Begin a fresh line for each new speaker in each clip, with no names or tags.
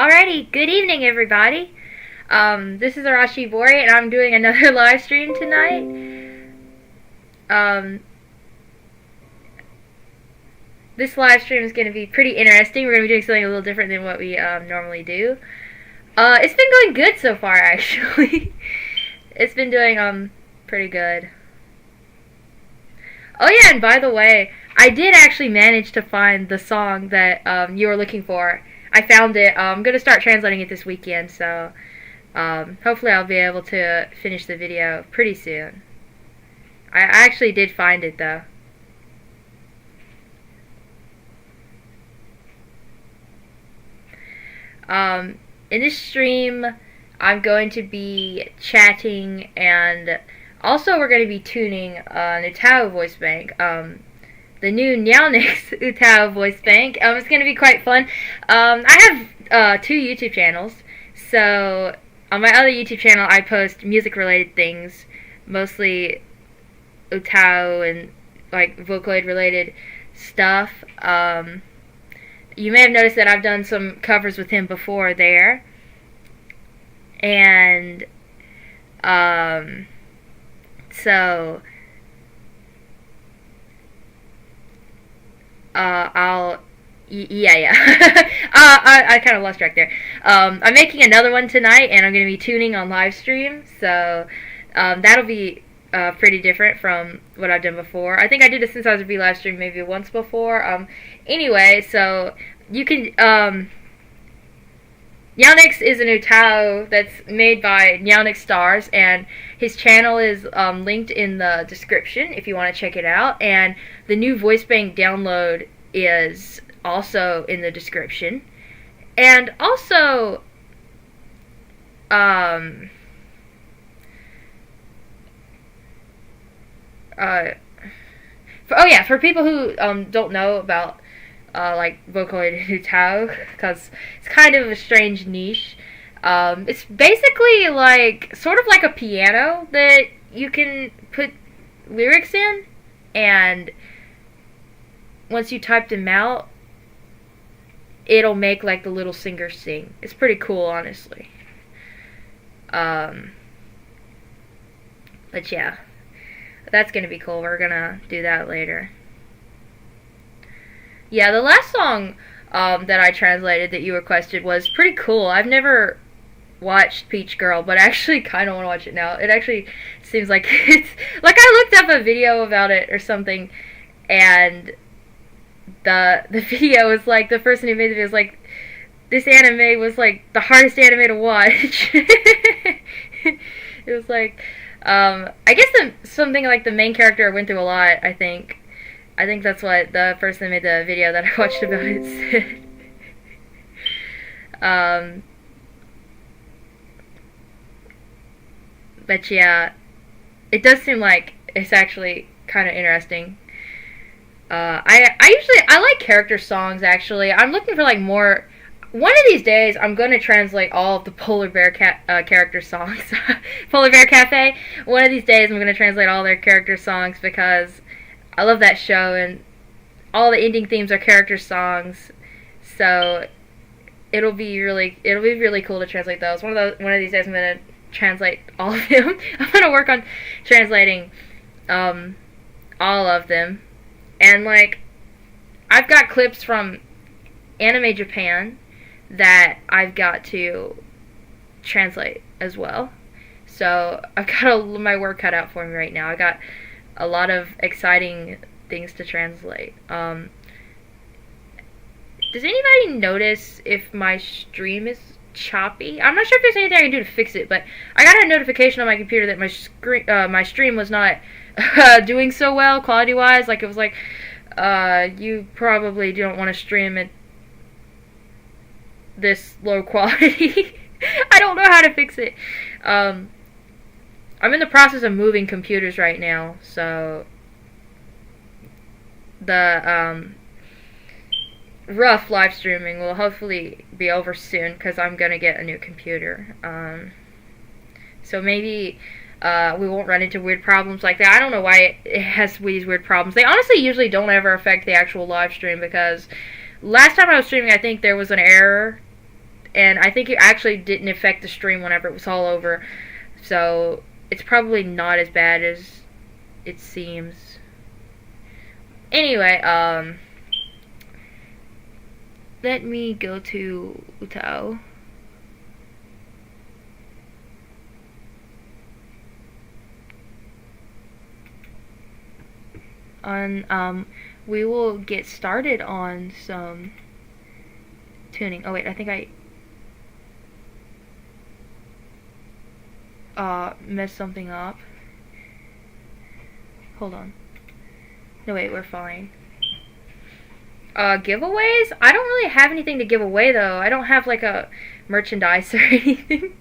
Alrighty, good evening everybody. This is Arashi Bori and I'm doing another live stream tonight. This live stream is going to be pretty interesting. We're going to be doing something a little different than what we normally do. It's been going good so far actually. It's been doing pretty good. Oh yeah, and by the way, I did actually manage to find the song that you were looking for. I found it. I'm going to start translating it this weekend, so hopefully I'll be able to finish the video pretty soon. I actually did find it, though. In this stream, I'm going to be chatting, and also we're going to be tuning an UTAU voice bank. The new Nyaonix UTAU voice bank. It's going to be quite fun. I have 2 YouTube channels. So, on my other YouTube channel, I post music-related things. Mostly UTAU and, like, Vocaloid-related stuff. You may have noticed that I've done some covers with him before there. And, so... yeah. I kind of lost track there. I'm making another one tonight, and I'm going to be tuning on live stream, so that'll be pretty different from what I've done before. I think I did a Since I Was a Bee live stream maybe once before. Anyway, so you can... Nyaonix is an UTAU that's made by Nyaonix Stars, and his channel is linked in the description if you want to check it out, and the new voice bank download is also in the description. And also, for people who don't know about like Vocaloid and UTAU, because it's kind of a strange niche. It's basically like, sort of like a piano that you can put lyrics in, and once you type them out, it'll make like the little singer sing. It's pretty cool, honestly. But yeah, that's gonna be cool. We're gonna do that later. Yeah, the last song that I translated that you requested was pretty cool. I've never watched Peach Girl, but I actually kind of want to watch it now. It actually seems like it's... Like, I looked up a video about it or something, and the video was like, the person who made the video was like, this anime was like the hardest anime to watch. It was like, I guess something like the main character went through a lot, I think. I think that's what the person that made the video that I watched about it said. But yeah, it does seem like it's actually kind of interesting. I like character songs, actually. I'm looking for like more... One of these days, I'm going to translate all of the Polar Bear character songs. Polar Bear Cafe. One of these days, I'm going to translate all their character songs because I love that show, and all the ending themes are character songs. So it'll be really cool to translate those. One of these days, I'm going to translate all of them. I'm going to work on translating all of them. And like, I've got clips from Anime Japan that I've got to translate as well. So I've got my work cut out for me right now. I got a lot of exciting things to translate. Does anybody notice if my stream is choppy? I'm not sure if there's anything I can do to fix it, but I got a notification on my computer that my stream was not doing so well quality-wise. Like, it was like, you probably don't want to stream at this low quality. I don't know how to fix it. I'm in the process of moving computers right now, so the rough live streaming will hopefully be over soon, because I'm going to get a new computer. So maybe we won't run into weird problems like that. I don't know why it has these weird problems. They honestly usually don't ever affect the actual live stream, because last time I was streaming, I think there was an error and I think it actually didn't affect the stream whenever it was all over. So it's probably not as bad as it seems. Anyway, let me go to UTAU. We will get started on some tuning. Oh wait, I think I messed something up. Hold on. No wait, we're fine. Giveaways? I don't really have anything to give away though. I don't have like a merchandise or anything.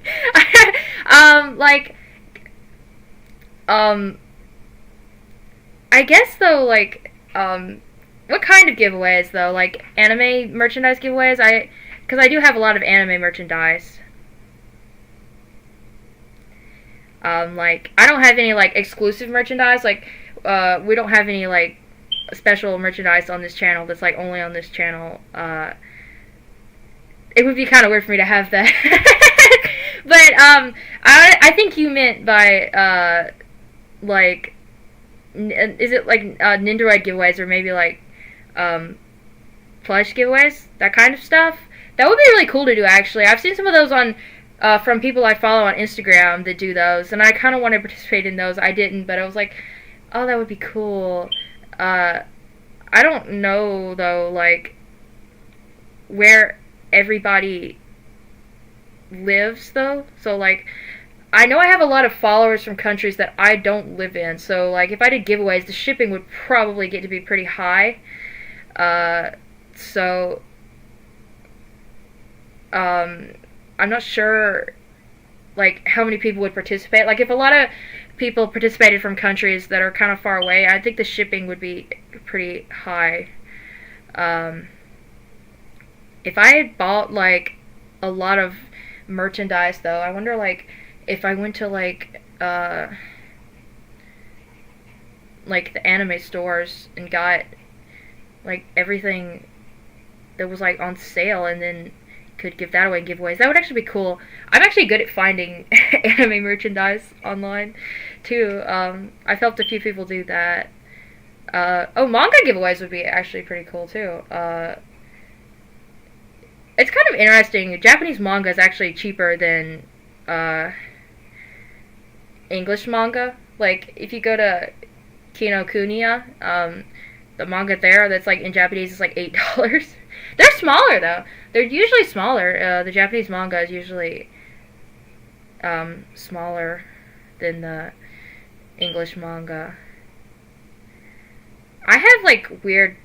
I guess though, like, what kind of giveaways though? Like anime merchandise giveaways? Because I do have a lot of anime merchandise. Like, I don't have any like exclusive merchandise. Like, we don't have any like special merchandise on this channel that's like only on this channel. It would be kind of weird for me to have that. But I think you meant by like, is it like Nindoroid giveaways or maybe like plush giveaways, that kind of stuff? That would be really cool to do actually. I've seen some of those on from people I follow on Instagram that do those, and I kind of want to participate in those. I didn't, but I was like, oh, that would be cool. I don't know though, like where everybody lives though. So like, I know I have a lot of followers from countries that I don't live in. So like, if I did giveaways, the shipping would probably get to be pretty high. So I'm not sure like how many people would participate. Like if a lot of people participated from countries that are kind of far away, I think the shipping would be pretty high. If I had bought like a lot of merchandise though, I wonder like if I went to like the anime stores and got like everything that was like on sale and then could give that away in giveaways, that would actually be cool. I'm actually good at finding anime merchandise online too. I've helped a few people do that. Manga giveaways would be actually pretty cool too. It's kind of interesting. Japanese manga is actually cheaper than English manga. Like if you go to Kinokuniya, the manga there that's like in Japanese is like $8. They're smaller though. They're usually smaller. The Japanese manga is usually smaller than the English manga. I have like weird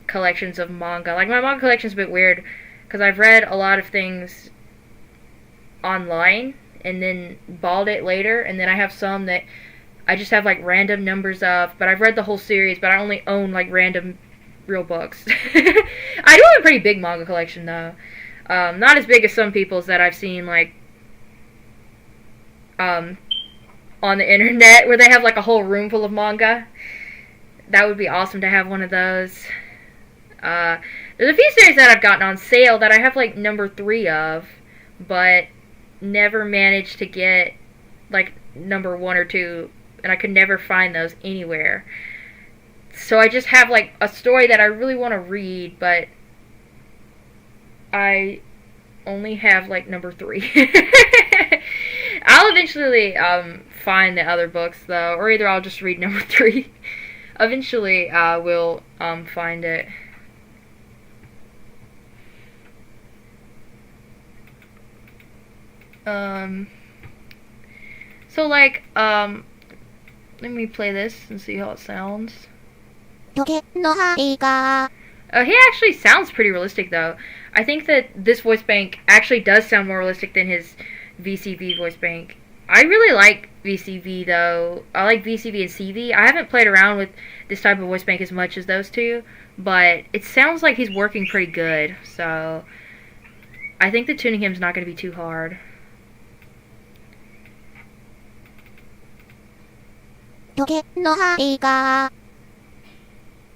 collections of manga. Like my manga collection's a bit weird because I've read a lot of things online and then bought it later, and then I have some that I just have like random numbers of, but I've read the whole series, but I only own like random real books. I do have a pretty big manga collection though. Not as big as some people's that I've seen like on the internet where they have like a whole room full of manga. That would be awesome to have one of those. There's a few series that I've gotten on sale that I have like number 3 of, but never managed to get like number 1 or 2, and I could never find those anywhere. So I just have like a story that I really want to read, but I only have like number 3. I'll eventually find the other books though, or either I'll just read number 3. Eventually we'll find it. So like let me play this and see how it sounds. He actually sounds pretty realistic though. I think that this voice bank actually does sound more realistic than his VCV voice bank. I really like VCV though. I like VCV and CV. I haven't played around with this type of voice bank as much as those two, but it sounds like he's working pretty good. So I think the tuning him is not going to be too hard.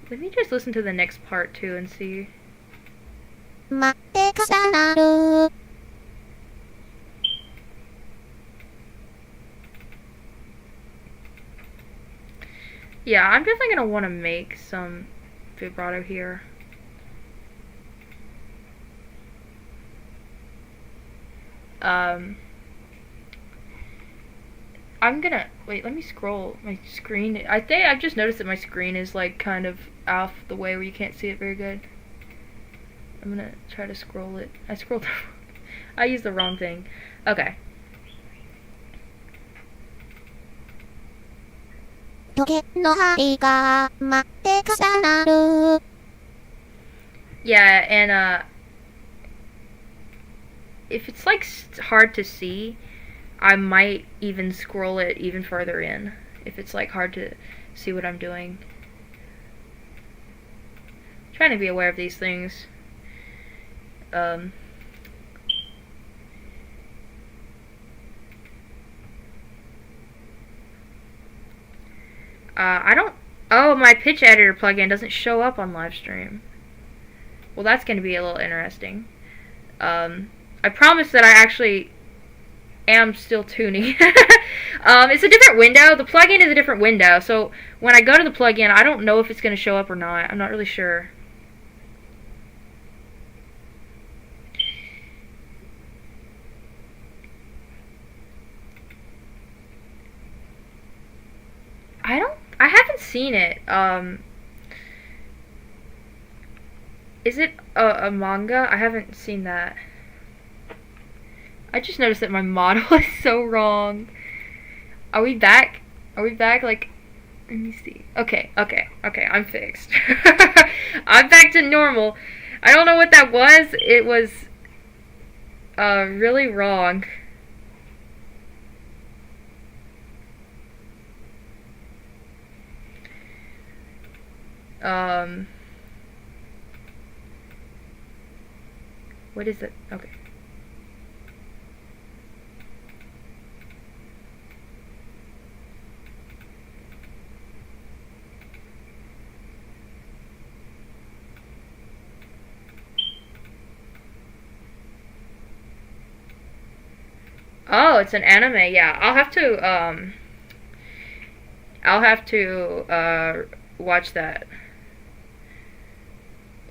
Let me just listen to the next part too and see. Yeah, I'm definitely gonna want to make some vibrato here. I'm gonna wait. Let me scroll my screen. I think I've just noticed that my screen is like kind of off the way where you can't see it very good. I'm gonna try to scroll it. I scrolled. I used the wrong thing. Okay. Yeah, and if it's like hard to see, I might even scroll it even further in if it's like hard to see what I'm doing. I'm trying to be aware of these things. I don't. Oh, my pitch editor plugin doesn't show up on livestream. Well, that's going to be a little interesting. I promise that I actually am still tuning. It's a different window. The plugin is a different window. So when I go to the plugin, I don't know if it's going to show up or not. I'm not really sure. I haven't seen it. Is it a manga? I haven't seen that. I just noticed that my model is so wrong. Are we back? Are we back? Like, let me see. Okay, I'm fixed. I'm back to normal. I don't know what that was. It was, really wrong. What is it? Okay. Oh, it's an anime. Yeah, I'll have to watch that.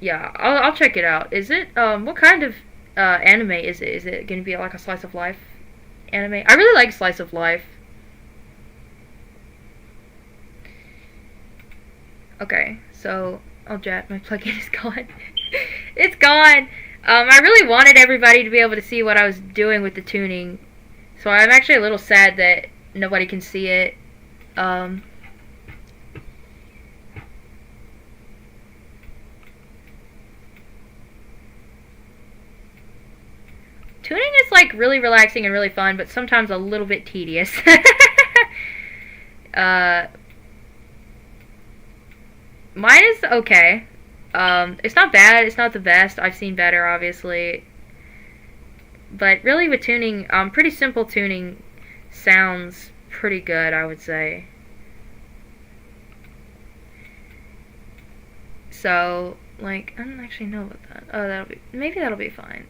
Yeah, I'll check it out. Is it what kind of anime is it? Is it gonna be like a slice of life anime? I really like slice of life. Okay, so Jack, my plugin is gone. It's gone. I really wanted everybody to be able to see what I was doing with the tuning, so I'm actually a little sad that nobody can see it. Tuning is like really relaxing and really fun, but sometimes a little bit tedious. Mine is okay. It's not bad. It's not the best. I've seen better, obviously. But really, with tuning, pretty simple tuning sounds pretty good, I would say. So, like, I don't actually know about that. Oh, maybe that'll be fine.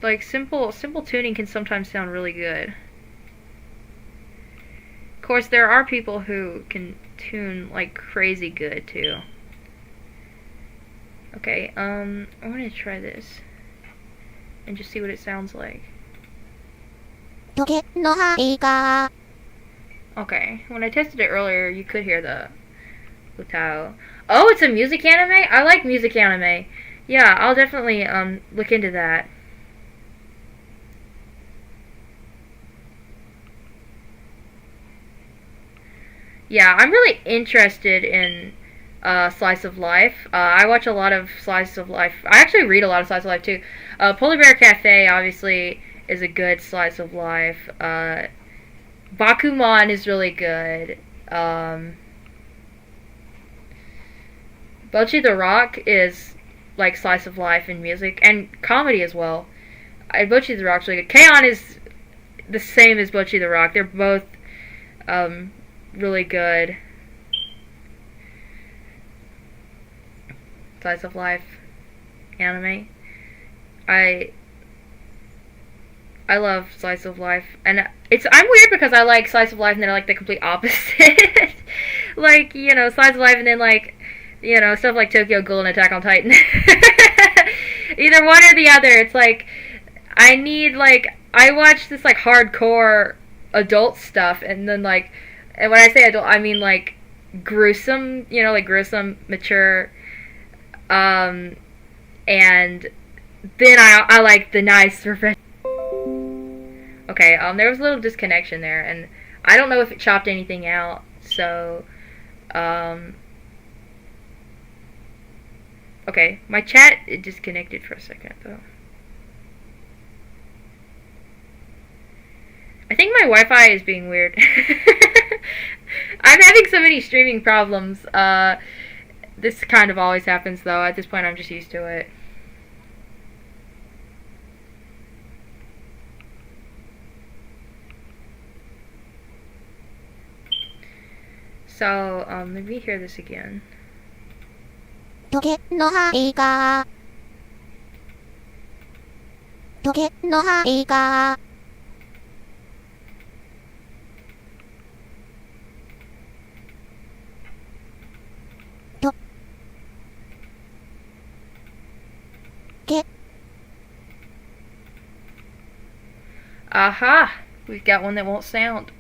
Like, simple tuning can sometimes sound really good. Of course, there are people who can tune like crazy good too. Okay, I want to try this and just see what it sounds like. Okay, when I tested it earlier, you could hear the UTAU. Oh, it's a music anime? I like music anime. Yeah, I'll definitely look into that. Yeah, I'm really interested in slice of life. I watch a lot of slice of life. I actually read a lot of slice of life too. Polar Bear Cafe obviously is a good slice of life. Bakuman is really good. Bocchi the Rock is like slice of life in music and comedy as well. Bocchi the Rock's really good. K-On! Is the same as Bocchi the Rock. They're both really good. Slice of life. anime. I love slice of life, and I'm weird because I like slice of life and then I like the complete opposite. Like, you know, slice of life and then like, you know, stuff like Tokyo Ghoul and Attack on Titan. Either one or the other. It's like I need like I watch this like hardcore adult stuff, and then like, and when I say adult, I mean like gruesome, you know, like gruesome, mature, and then I like the nice revenge. Okay, there was a little disconnection there, and I don't know if it chopped anything out, so, okay, my chat, it disconnected for a second, though. I think my Wi-Fi is being weird. I'm having so many streaming problems. This kind of always happens, though. At this point, I'm just used to it. So, let me hear this again. Aha! We've got one that won't sound.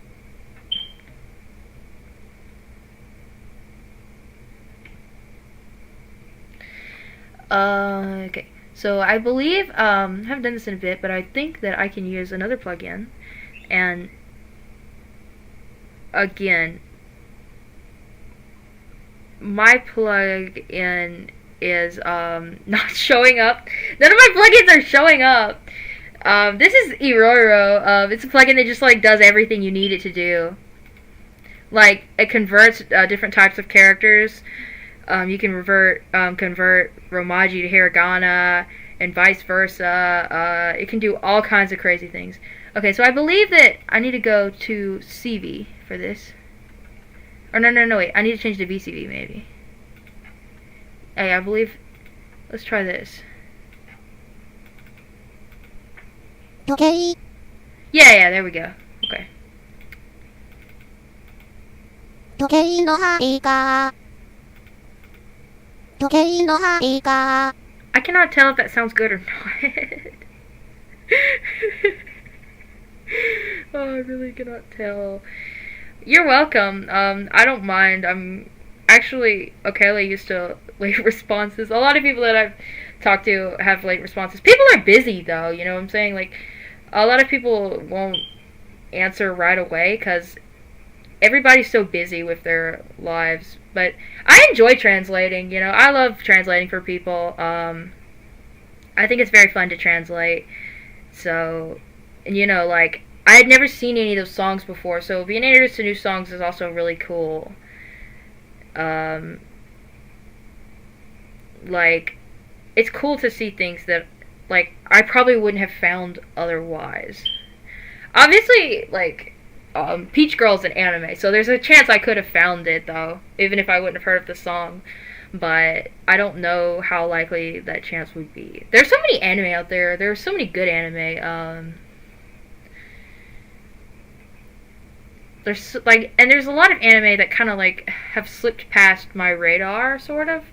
Okay. So I believe, I haven't done this in a bit, but I think that I can use another plugin. And, again, my plugin is, not showing up. None of my plugins are showing up. This is Iroro. It's a plugin that just, like, does everything you need it to do. Like, it converts, different types of characters. You can convert Romaji to Hiragana, and vice versa. It can do all kinds of crazy things. Okay, so I believe that I need to go to CV for this. Or no, wait. I need to change to VCV, maybe. Hey, I believe... Let's try this.
Okay.
Yeah, there we go. Okay. I cannot tell if that sounds good or not. Oh, I really cannot tell. You're welcome. I don't mind. I'm actually okay. Used to late responses. A lot of people that I've talked to have late responses. People are busy though. You know what I'm saying? Like, a lot of people won't answer right away because everybody's so busy with their lives. But I enjoy translating. You know, I love translating for people. I think it's very fun to translate. So, and you know, like, I had never seen any of those songs before, so being introduced to new songs is also really cool. Like, it's cool to see things that, like, I probably wouldn't have found otherwise. Obviously, like, Peach Girl's an anime, so there's a chance I could have found it, though, even if I wouldn't have heard of the song. But I don't know how likely that chance would be. There's so many anime out there. There's so many good anime. There's like, and there's a lot of anime that kind of like have slipped past my radar, sort of.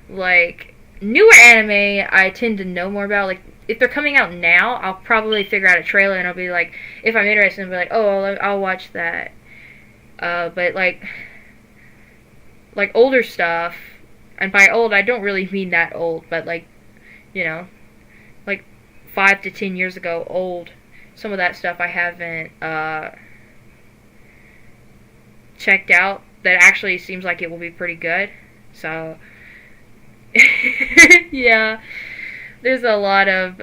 Like, newer anime, I tend to know more about. Like, if they're coming out now, I'll probably figure out a trailer and I'll be like, if I'm interested, I'll be like, oh, I'll watch that. But like older stuff. And by old, I don't really mean that old, but like, you know, like 5 to 10 years ago, old. Some of that stuff I haven't checked out. That actually seems like it will be pretty good. So, yeah, there's a lot of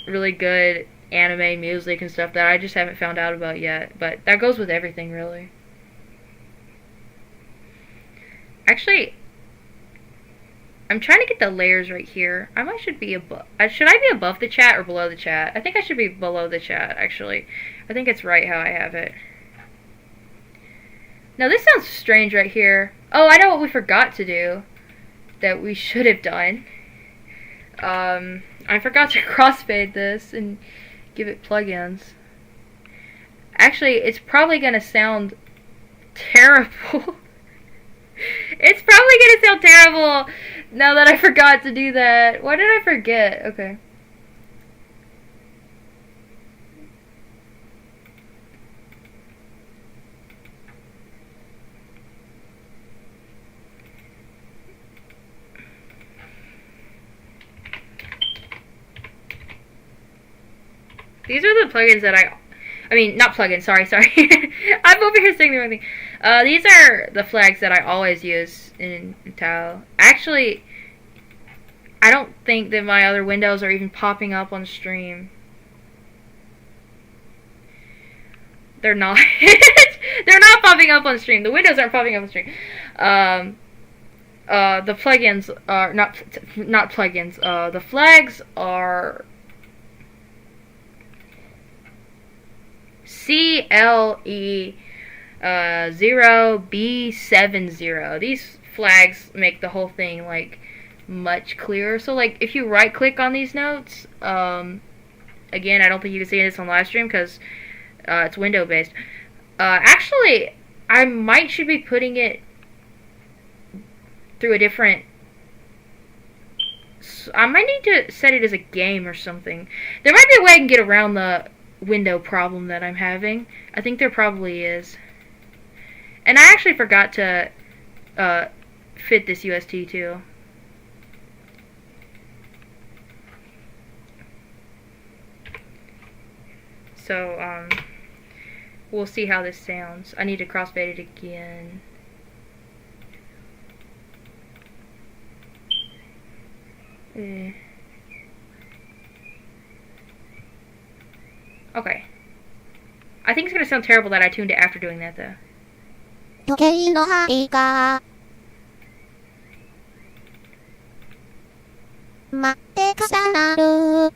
really good anime music and stuff that I just haven't found out about yet. But that goes with everything, really. Actually, I'm trying to get the layers right here. Should be above. Should I be above the chat or below the chat? I think I should be below the chat, actually. I think it's right how I have it. Now, this sounds strange right here. Oh, I know what we forgot to do that we should have done. I forgot to crossfade this and give it plugins. Actually, it's probably gonna sound terrible. It's probably gonna sound terrible now that I forgot to do that. Why did I forget? Okay. These are the plugins that I mean, not plugins, sorry. I'm over here saying the wrong thing. These are the flags that I always use in UTAU. Actually, I don't think that my other windows are even popping up on stream. They're not. They're not popping up on stream. The windows aren't popping up on stream. The plugins are not plugins. The flags are CLE0B70. These flags make the whole thing like much clearer. So like if you right click on these notes, again, I don't think you can see this on live stream because it's window based. Actually, I should be putting it through a different. I might need to set it as a game or something. There might be a way I can get around the window problem that I'm having. I think there probably is. And I actually forgot to fit this UST too. So, we'll see how this sounds. I need to crossfade it again. Okay. I think it's gonna sound terrible that I tuned it after doing that though.
時計の針が待って重なる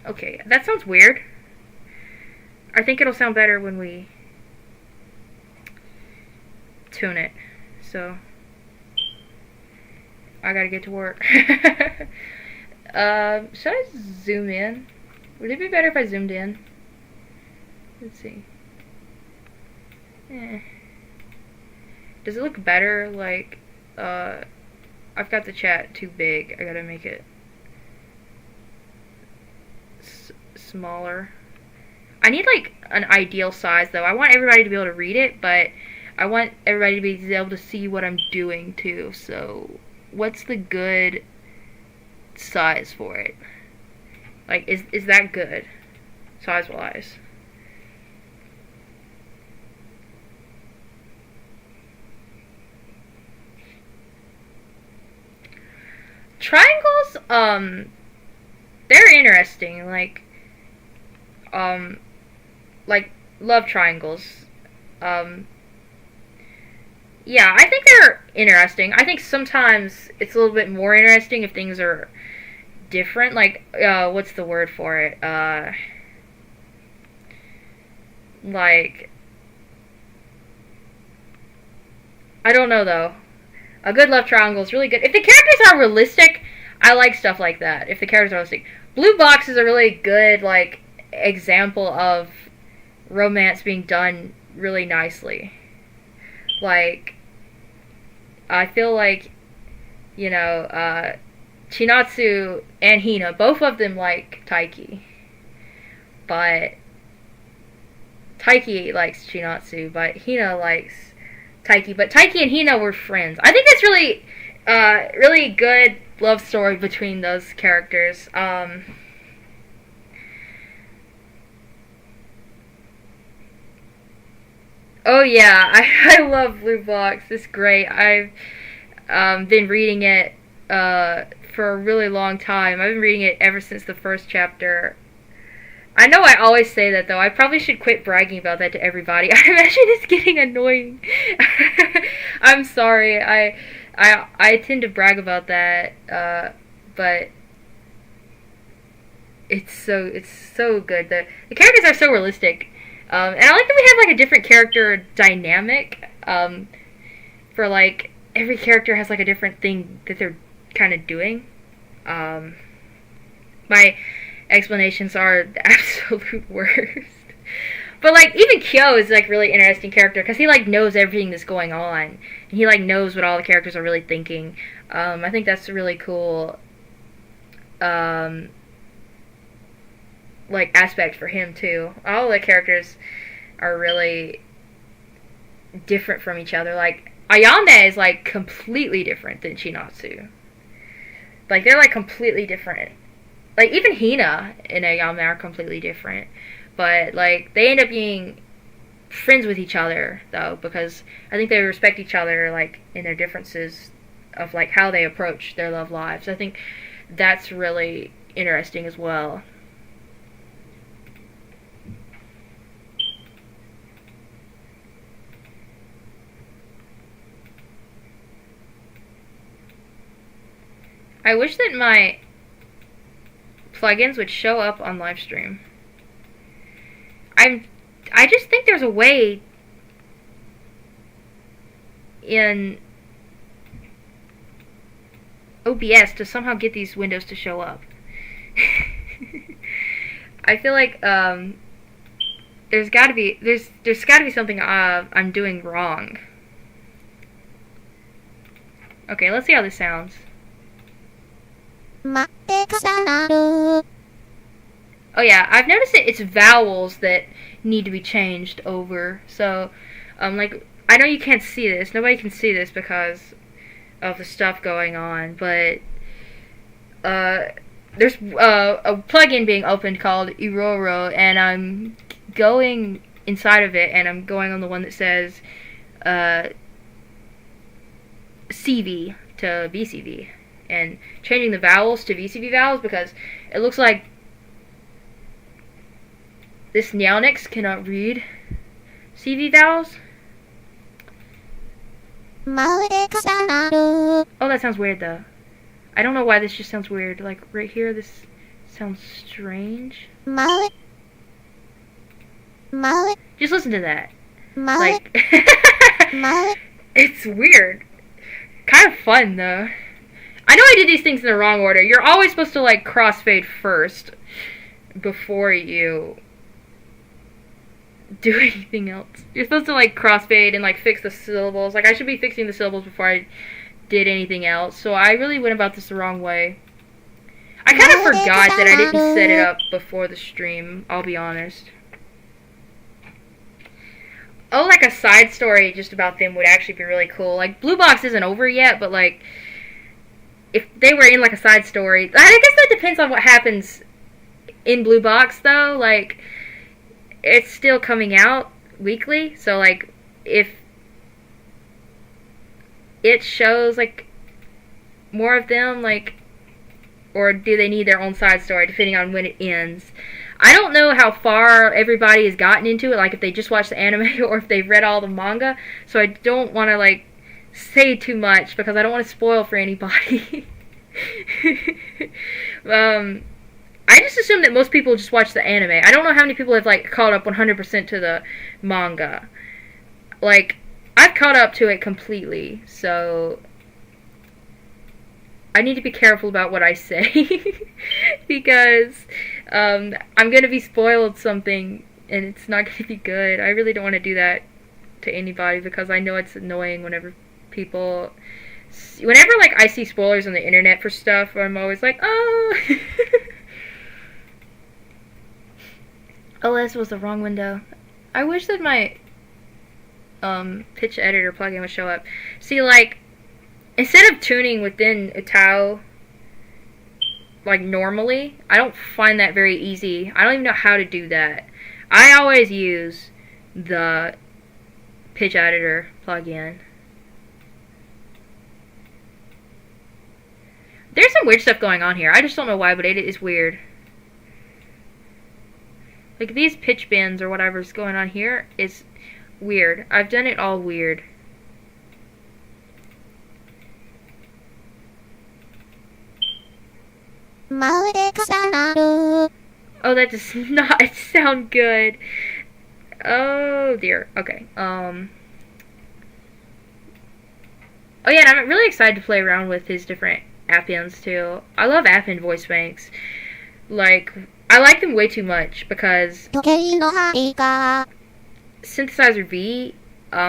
Okay, that sounds weird. I think it'll sound better when we tune it. So I gotta get to work. Should I zoom in? Would it be better if I zoomed in? Let's see. Does it look better? Like, I've got the chat too big. I gotta make it smaller. I need like an ideal size though. I want everybody to be able to read it, but I want everybody to be able to see what I'm doing too. So, what's the good size for it? Like, is that good size-wise? Triangles, they're interesting. Like love triangles. Yeah, I think they're interesting. I think sometimes it's a little bit more interesting if things are different. Like, what's the word for it? Like, I don't know though. A good love triangle is really good. If the characters are realistic, I like stuff like that. If the characters are realistic. Blue Box is a really good, like, example of romance being done really nicely. Like, I feel like, you know, Chinatsu and Hina, both of them like Taiki. But Taiki likes Chinatsu, but Hina likes Taiki. But Taiki and Hina were friends. I think that's really, really good love story between those characters. Oh yeah, I love Blue Box. It's great. I've been reading it for a really long time. I've been reading it ever since the first chapter. I know I always say that though. I probably should quit bragging about that to everybody. I imagine it's getting annoying. I'm sorry. I tend to brag about that, but it's so good. The characters are so realistic. And I like that we have like a different character dynamic. For like every character has like a different thing that they're kind of doing. Um, my explanations are the absolute worst. But, like, even Kyo is, like, really interesting character, because he, like, knows everything that's going on. And he, like, knows what all the characters are really thinking. I think that's really cool, like, aspect for him, too. All the characters are really different from each other. Like, Ayame is, like, completely different than Chinatsu. Like, they're, like, completely different. Like, even Hina and Ayame are completely different. But, like, they end up being friends with each other, though, because I think they respect each other, like, in their differences of, like, how they approach their love lives. I think that's really interesting as well. I wish that my plugins would show up on livestream. I just think there's a way in OBS to somehow get these windows to show up. I feel like there's gotta be something I'm doing wrong. Okay, let's see how this sounds. Oh yeah, I've noticed it's vowels that need to be changed over. So, like, I know you can't see this. Nobody can see this because of the stuff going on. But, there's a plugin being opened called Iroro, and I'm going inside of it, and I'm going on the one that says, CV to VCV. And changing the vowels to VCV vowels because it looks like this Nyaonix cannot read CV vowels. Oh, that sounds weird though. I don't know why this just sounds weird. Like right here, this sounds strange. Just listen to that. Like, it's weird. Kind of fun though. I know I did these things in the wrong order. You're always supposed to, like, crossfade first before you do anything else. You're supposed to, like, crossfade and, like, fix the syllables. Like, I should be fixing the syllables before I did anything else. So I really went about this the wrong way. I kind of forgot that I didn't set it up before the stream, I'll be honest. Oh, like a side story just about them would actually be really cool. Like, Blue Box isn't over yet, but, like, if they were in, like, a side story... I guess that depends on what happens in Blue Box, though. Like, it's still coming out weekly. So, like, if it shows, like, more of them, like... Or do they need their own side story, depending on when it ends. I don't know how far everybody has gotten into it. Like, if they just watched the anime or if they've read all the manga. So I don't want to, like... say too much because I don't want to spoil for anybody. I just assume that most people just watch the anime. I don't know how many people have like caught up 100% to the manga. Like, I've caught up to it completely, so I need to be careful about what I say because I'm gonna be spoiled something and it's not gonna be good. I really don't want to do that to anybody because I know it's annoying whenever like I see spoilers on the internet for stuff, I'm always like, oh. Oh, this was the wrong window. I wish that my pitch editor plugin would show up. See, like, instead of tuning within UTAU, like normally, I don't find that very easy. I don't even know how to do that. I always use the pitch editor plugin. There's some weird stuff going on here. I just don't know why, but it is weird. Like, these pitch bends or whatever's going on here is weird. I've done it all weird. Oh, that does not sound good. Oh, dear. Okay. Oh, yeah, and I'm really excited to play around with his different Appends too. I love Append voice banks. Like, I like them way too much because
時計の針が
Synthesizer V,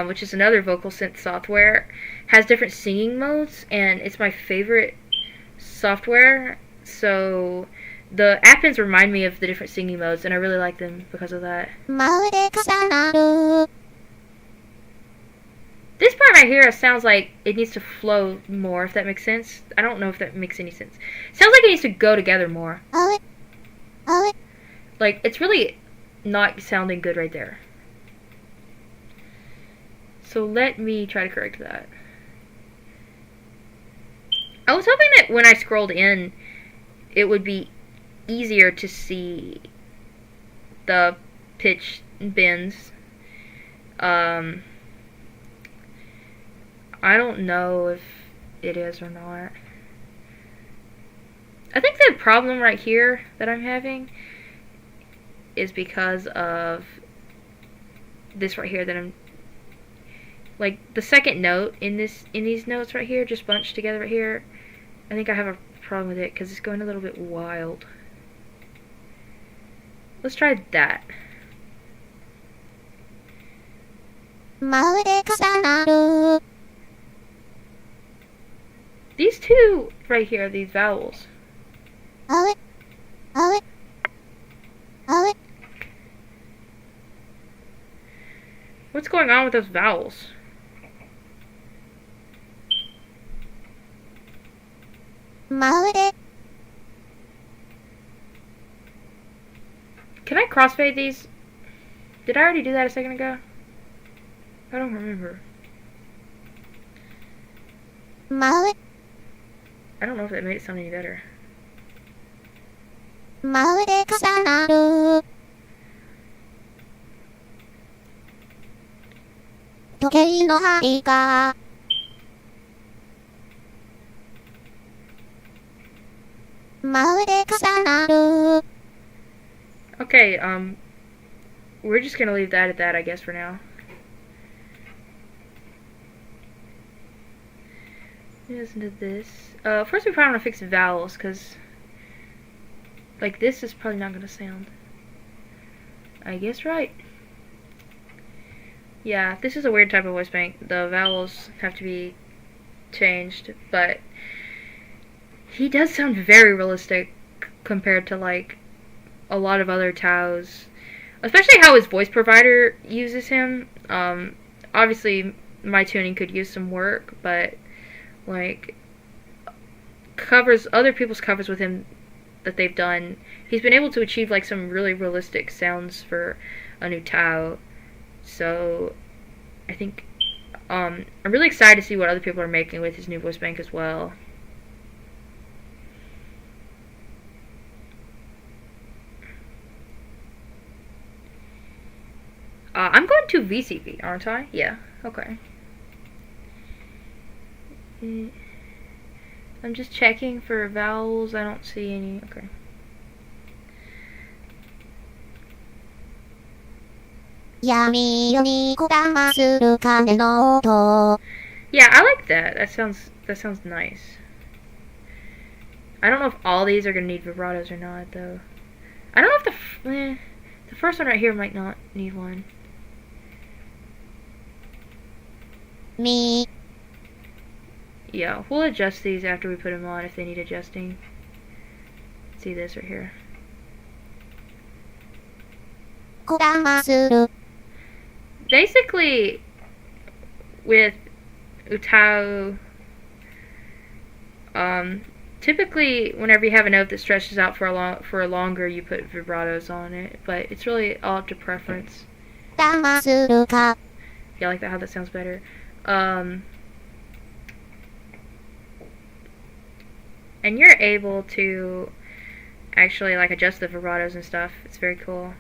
which is another vocal synth software, has different singing modes, and it's my favorite software. So the Appends remind me of the different singing modes, and I really like them because of that.
まるで重なる
This part right here sounds like it needs to flow more, if that makes sense. I don't know if that makes any sense. Sounds like it needs to go together more.
あれあれ
Like, it's really not sounding good right there. So let me try to correct that. I was hoping that when I scrolled in, it would be easier to see the pitch bends. I don't know if it is or not. I think the problem right here that I'm having is because of this right here that I'm like the second note in these notes right here just bunched together right here. I think I have a problem with it because it's going a little bit wild. Let's try that.
まるで重なる
These two right here, these vowels.
あれあれあれ
What's going on with those vowels? Can I crossfade these? Did I already do that a second ago? I don't remember. I don't know if that made it sound any better.
まるで重なる時計の針がまるで重なる
Okay, we're just gonna leave that at that, I guess, for now. Listen to this. First we probably want to fix vowels, because, like, this is probably not gonna sound. I guess right. Yeah, this is a weird type of voice bank. The vowels have to be changed, but he does sound very realistic compared to, like, a lot of other UTAUs. Especially how his voice provider uses him. Obviously, my tuning could use some work, but, like, other people's covers with him that they've done, he's been able to achieve, like, some really realistic sounds for a new UTAU. So, I think, I'm really excited to see what other people are making with his new voice bank as well. I'm going to VCV, aren't I? Yeah, okay. I'm just checking for vowels. I don't see any. Okay.
Yummy, yummy, kodama suru kane no oto.
Yeah, I like that. That sounds nice. I don't know if all these are gonna need vibratos or not, though. I don't know if the first one right here might not need one.
Me.
Yeah, we'll adjust these after we put them on if they need adjusting. See this right here.
Kodama suru.
Basically, with UTAU, typically whenever you have a note that stretches out for a longer, you put vibratos on it. But it's really all up to preference.
Kodama suru ka.
Yeah, I like that, how that sounds better. And you're able to actually, like, adjust the vibratos and stuff. It's very cool.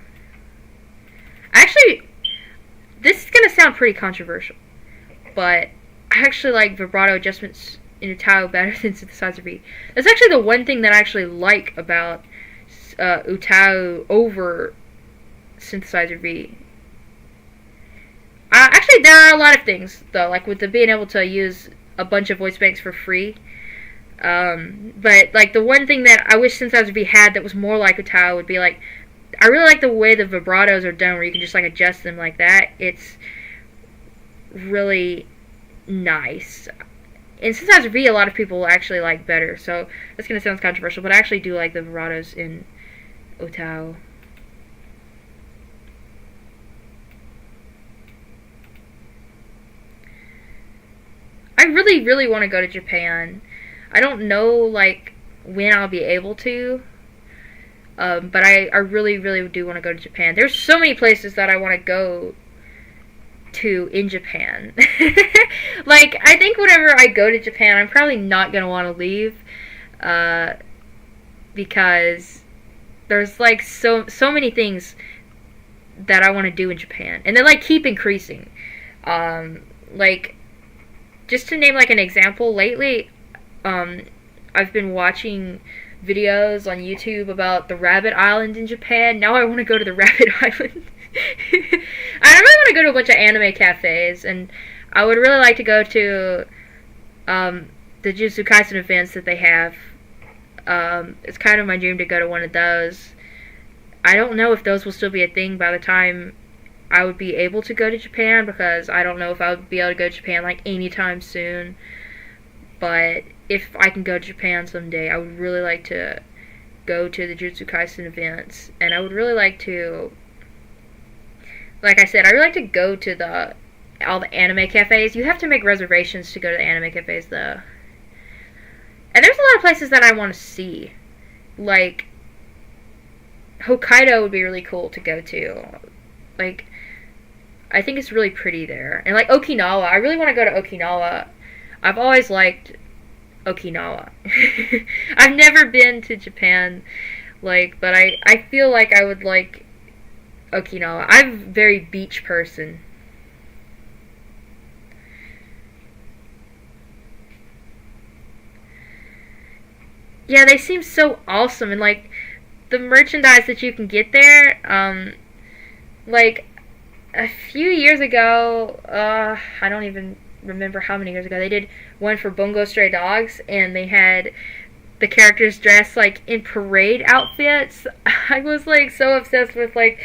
Actually, this is gonna sound pretty controversial, but I actually like vibrato adjustments in UTAU better than synthesizer V. That's actually the one thing that I actually like about UTAU over synthesizer V. Actually, there are a lot of things, though, like with being able to use a bunch of voice banks for free. But like the one thing that I wish Synthesizer V had that was more like UTAU would be like, I really like the way the vibratos are done, where you can just like adjust them like that. It's really nice. In Synthesizer V, a lot of people actually like better, so that's gonna sound controversial, but I actually do like the vibratos in UTAU. I really, really want to go to Japan. I don't know, like, when I'll be able to, but I really, really do want to go to Japan. There's so many places that I want to go to in Japan. Like, I think whenever I go to Japan, I'm probably not going to want to leave, because there's, like, so many things that I want to do in Japan. And they, like, keep increasing. Like, just to name, like, an example, lately, I've been watching videos on YouTube about the Rabbit Island in Japan. Now I want to go to the Rabbit Island. I really want to go to a bunch of anime cafes, and I would really like to go to the Jujutsu Kaisen events that they have. It's kind of my dream to go to one of those. I don't know if those will still be a thing by the time I would be able to go to Japan, because I don't know if I would be able to go to Japan like anytime soon. But if I can go to Japan someday, I would really like to go to the Jujutsu Kaisen events, and I would really like to, like I said, I really like to go to all the anime cafes. You have to make reservations to go to the anime cafes, though. And there's a lot of places that I want to see. Like, Hokkaido would be really cool to go to. Like, I think it's really pretty there. And, like, Okinawa. I really want to go to Okinawa. I've always liked Okinawa. I've never been to Japan, like, but I feel like I would like Okinawa. I'm a very beach person. Yeah, they seem so awesome, and like the merchandise that you can get there, like a few years ago, I don't even remember how many years ago, they did one for Bungo Stray Dogs, and they had the characters dressed like in parade outfits. I was like so obsessed with like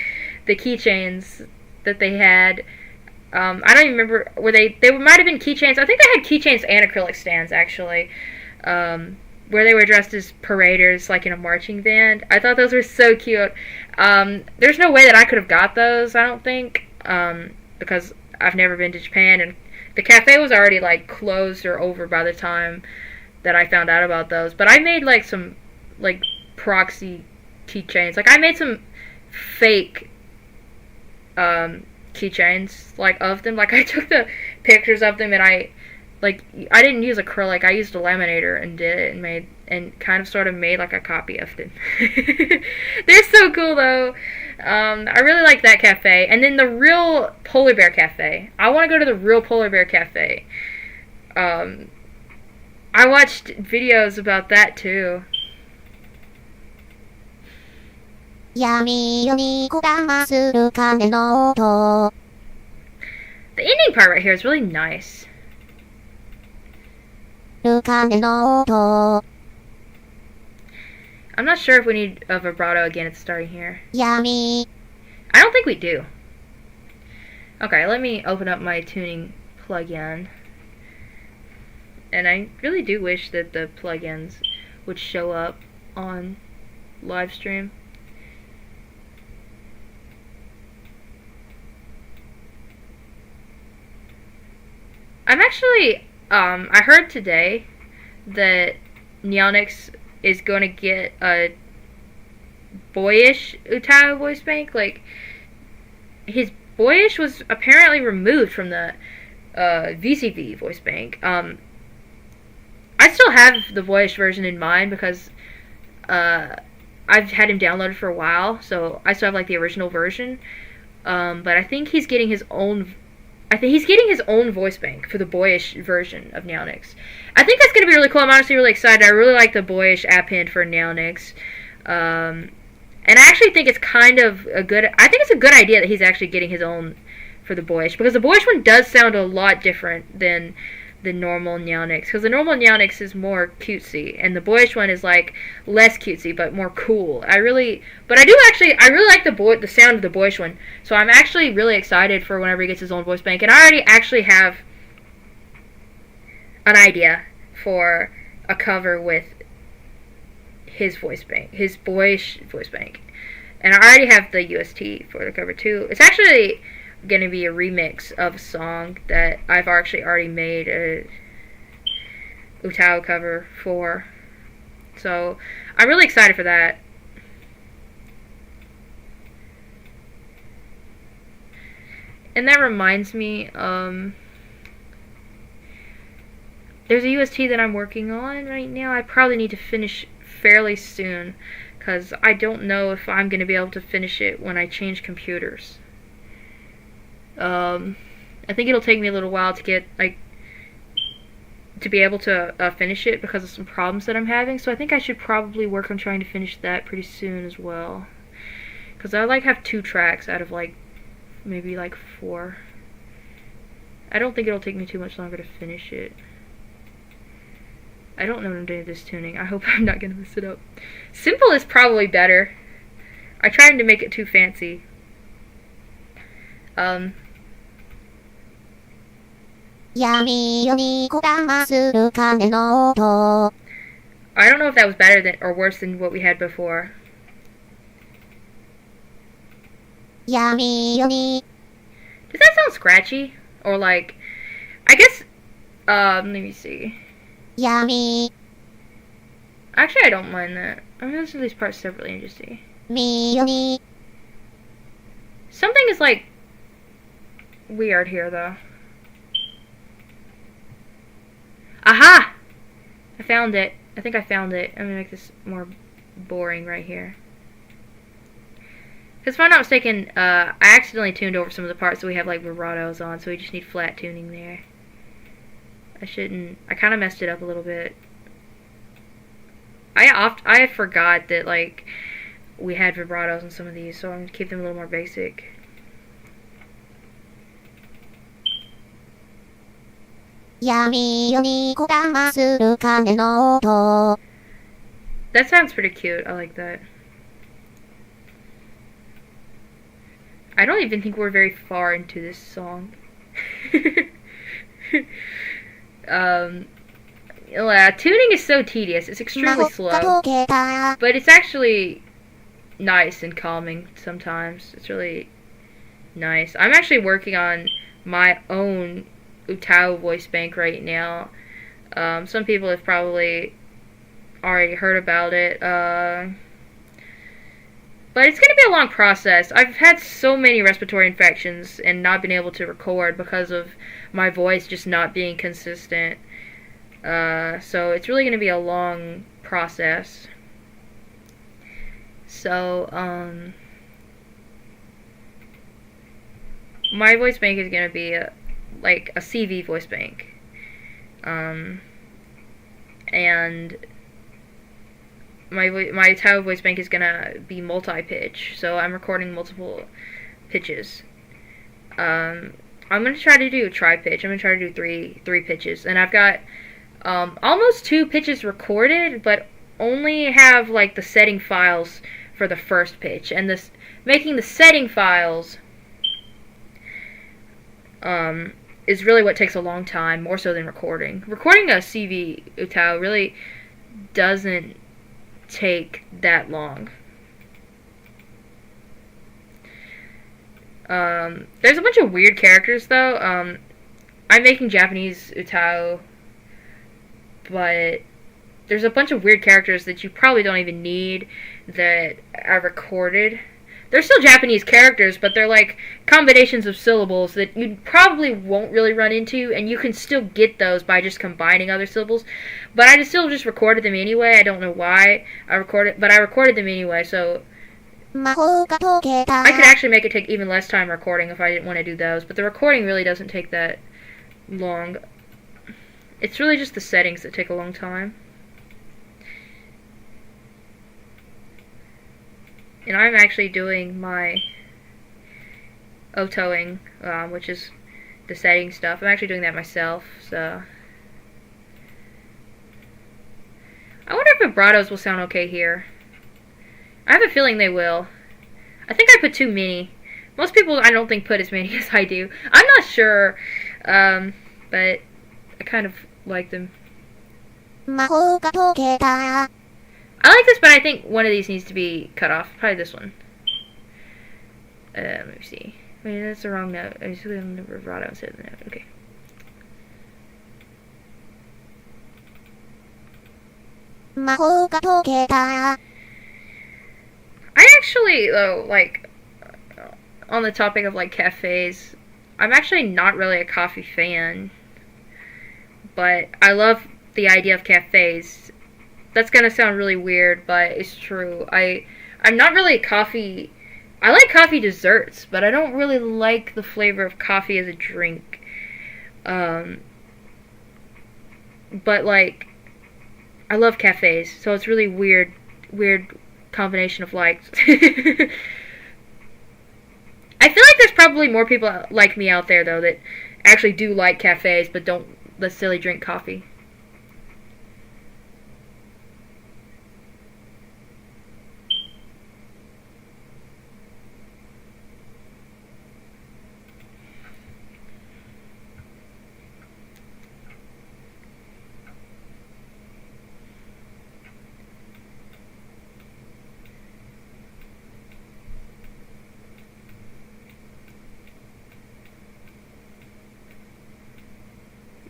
the keychains that they had. I don't even remember, were they might have been keychains. I think they had keychains and acrylic stands actually, where they were dressed as paraders, like in a marching band. I thought those were so cute. There's no way that I could have got those, I don't think, because I've never been to Japan, and the cafe was already like closed or over by the time that I found out about those. But I made like some like proxy keychains. Like I made some fake keychains like of them. Like I took the pictures of them, and I didn't use acrylic. I used a laminator and did it, and made and kind of sort of made like a copy of them. They're so cool though. I really like that cafe. And then the real Polar Bear Cafe. I want to go to the real Polar Bear Cafe. I watched videos about that too. The ending part right here is really nice. I'm not sure if we need a vibrato again at the starting here. I don't think we do. Okay, let me open up my tuning plugin. And I really do wish that the plugins would show up on livestream. I'm actually, I heard today that Nyaonix is going to get a boyish UTAU voice bank. Like, his boyish was apparently removed from the VCV voice bank. I still have the boyish version in mind because I've had him downloaded for a while, so I still have like the original version. But I think he's getting his own. I think he's getting his own voice bank for the boyish version of Nyaonix. I think that's going to be really cool. I'm honestly really excited. I really like the boyish append for Nyaonix. And I actually think it's kind of a good... I think it's a good idea that he's actually getting his own for the boyish, because the boyish one does sound a lot different than the normal Nyaonix, because the normal Nyaonix is more cutesy, and the boyish one is like less cutesy but more cool. I really like the sound of the boyish one, so I'm actually really excited for whenever he gets his own voice bank. And I already actually have an idea for a cover with his voice bank, his boyish voice bank, and I already have the UST for the cover too. It's actually gonna be a remix of a song that I've actually already made a UTAU cover for, so I'm really excited for that. And that reminds me, there's a UST that I'm working on right now. I probably need to finish fairly soon, because I don't know if I'm going to be able to finish it when I change computers. I think it'll take me a little while to get, like, to be able to finish it because of some problems that I'm having. So I think I should probably work on trying to finish that pretty soon as well, because I like have 2 tracks out of like maybe like 4. I don't think it'll take me too much longer to finish it. I don't know what I'm doing with this tuning. I hope I'm not gonna mess it up. Simple is probably better. I tried to make it too fancy. I don't know if that was better than or worse than what we had before. Does that sound scratchy? Or like, I guess, let me see. Actually, I don't mind that. I'm gonna listen to these parts separately and just see. Something is like weird here though. Aha! I found it. I think I found it. I'm gonna make this more boring right here. Because if I'm not mistaken, I accidentally tuned over some of the parts that we have like vibratos on, so we just need flat tuning there. I kind of messed it up a little bit. I forgot that like we had vibratos on some of these, so I'm going to keep them a little more basic. That sounds pretty cute. I like that. I don't even think we're very far into this song. Tuning is so tedious. It's extremely slow. But it's actually nice and calming sometimes. It's really nice. I'm actually working on my own UTAU voice bank right now. Some people have probably already heard about it. But it's going to be a long process. I've had so many respiratory infections and not been able to record because of my voice just not being consistent. So it's really going to be a long process. So, my voice bank is going to be like a CV voice bank. And my UTAU voice bank is gonna be multi-pitch, so I'm recording multiple pitches. I'm gonna try to do a tri-pitch. I'm gonna try to do three pitches, and I've got almost 2 pitches recorded, but only have like the setting files for the first pitch, and making the setting files is really what takes a long time, more so than recording. Recording a CV UTAU really doesn't take that long. There's a bunch of weird characters though. I'm making Japanese UTAU, but there's a bunch of weird characters that you probably don't even need that I recorded. They're still Japanese characters, but they're like combinations of syllables that you probably won't really run into, and you can still get those by just combining other syllables. But I still just recorded them anyway. I don't know why I recorded, but I recorded them anyway, so I could actually make it take even less time recording if I didn't want to do those. But the recording really doesn't take that long. It's really just the settings that take a long time. And I'm actually doing my autoing, which is the setting stuff. I'm actually doing that myself, so I wonder if vibratos will sound okay here. I have a feeling they will. I think I put too many. Most people I don't think put as many as I do. I'm not sure, but I kind of like them. I like this, but I think one of these needs to be cut off. Probably this one. Let me see. Wait, that's the wrong note. I just put the vibrato instead of the note. Okay. I actually, though, like, on the topic of, like, cafes, I'm actually not really a coffee fan, but I love the idea of cafes. That's gonna sound really weird, but it's true. I'm not really a coffee... I like coffee desserts, but I don't really like the flavor of coffee as a drink. But, like, I love cafes, so it's really weird combination of likes. I feel like there's probably more people like me out there, though, that actually do like cafes, but don't necessarily drink coffee.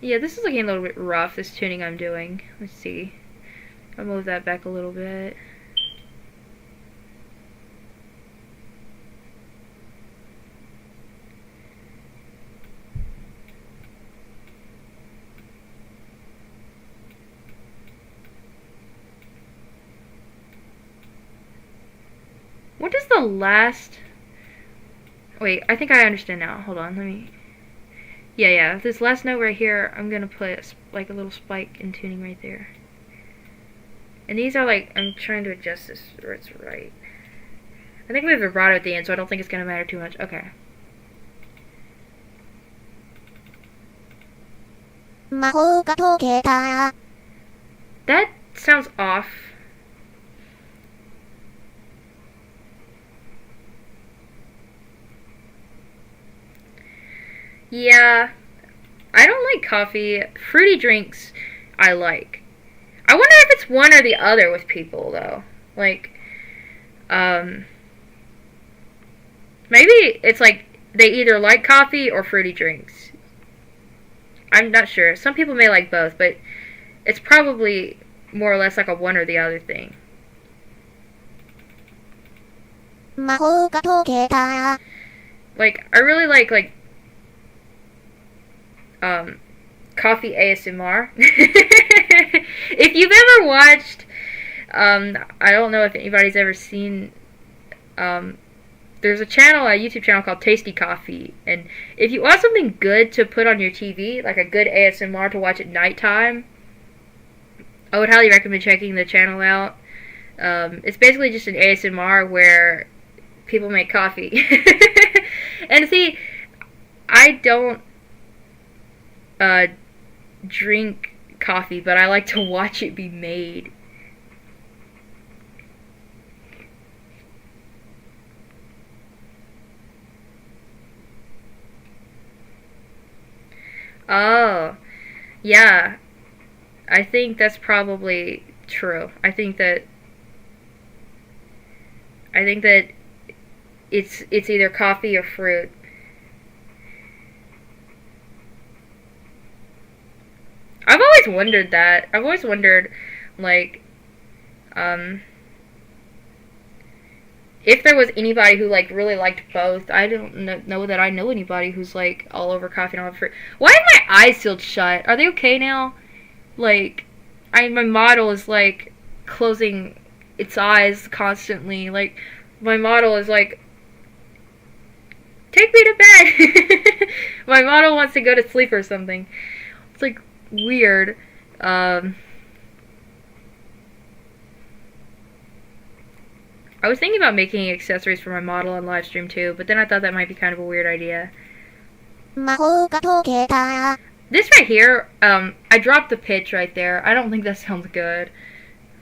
Yeah, this is looking a little bit rough, this tuning I'm doing. Let's see. I'll move that back a little bit. What is the last... Wait, I think I understand now. Hold on, let me... Yeah, this last note right here, I'm gonna put like a little spike in tuning right there. And these are like, I'm trying to adjust this where it's right. I think we have vibrato at the end, so I don't think it's gonna matter too much. Okay. That sounds off. Yeah, I don't like coffee. Fruity drinks, I like. I wonder if it's one or the other with people, though. Like, maybe it's like they either like coffee or fruity drinks. I'm not sure. Some people may like both, but it's probably more or less like a one or the other thing. Like, I really like coffee ASMR. If you've ever watched, I don't know if anybody's ever seen, there's a YouTube channel called Tasty Coffee, and if you want something good to put on your TV, like a good ASMR to watch at nighttime, I would highly recommend checking the channel out. It's basically just an ASMR where people make coffee. And see, I don't drink coffee, but I like to watch it be made. Oh, yeah. I think that's probably true. I think that it's either coffee or fruit. I've always wondered that. I've always wondered, like, if there was anybody who, like, really liked both. I don't know that I know anybody who's, like, all over coffee and all over fruit. Why are my eyes sealed shut? Are they okay now? Like, my model is, like, closing its eyes constantly. Like, my model is, like, take me to bed! My model wants to go to sleep or something. It's, like, weird. I was thinking about making accessories for my model on livestream too, but then I thought that might be kind of a weird idea. This right here, I dropped the pitch right there. I don't think that sounds good.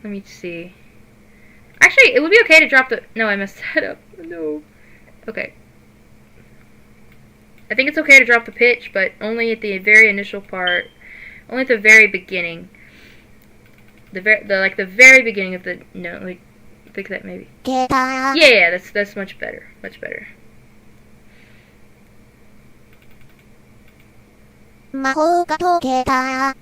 Let me see. Actually, it would be okay to drop the... No, I messed that up. No. Okay. I think it's okay to drop the pitch, but only at the very initial part. Only at the very beginning. The very beginning of the... No, like... I think that maybe... Yeah, that's much better. Much better.
魔法が解けた。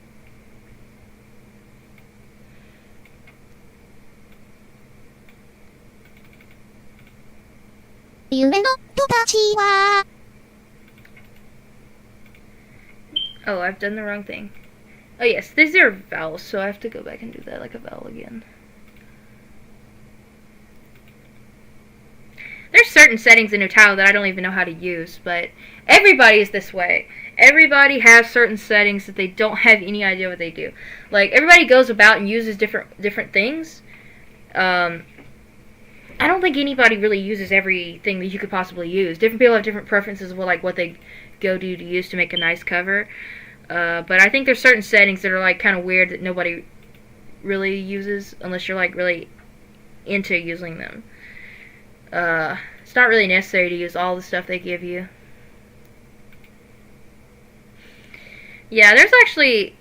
夢の人たちは
Oh, I've done the wrong thing. Oh yes, these are vowels, so I have to go back and do that like a vowel again. There's certain settings in UTAU that I don't even know how to use, but everybody is this way. Everybody has certain settings that they don't have any idea what they do. Like, everybody goes about and uses different things. I don't think anybody really uses everything that you could possibly use. Different people have different preferences of what they go to use to make a nice cover. But I think there's certain settings that are like kind of weird that nobody really uses unless you're like really into using them. It's not really necessary to use all the stuff they give you. Yeah, there's actually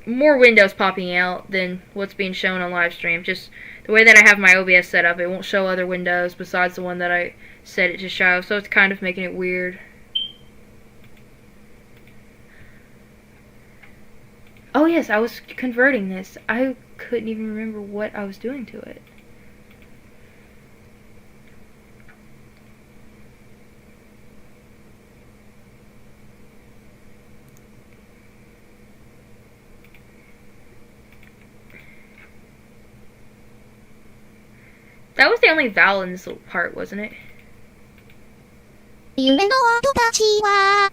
more windows popping out than what's being shown on livestream. Just the way that I have my OBS set up, it won't show other windows besides the one that I set it to show, so it's kind of making it weird. Oh yes, I was converting this. I couldn't even remember what I was doing to it. That was the only vowel in this little part, wasn't it?
夢の人たちは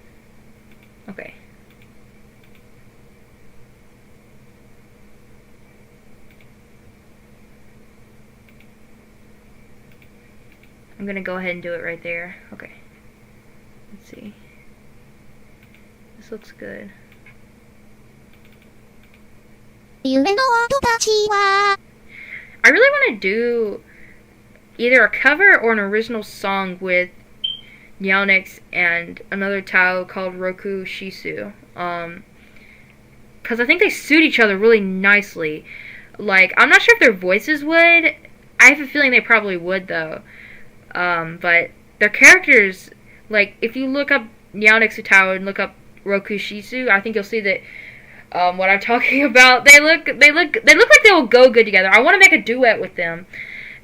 Okay. I'm gonna go ahead and do it right there. Okay. Let's see. This looks good.
夢の人たちは
I really want to do either a cover or an original song with Nyaonix and another Tao called Roku Shisu. Because I think they suit each other really nicely. Like, I'm not sure if their voices would. I have a feeling they probably would, though. But their characters, like, if you look up Nyaonix Utao and look up Roku Shisu, I think you'll see that what I'm talking about. They look like they will go good together. I want to make a duet with them,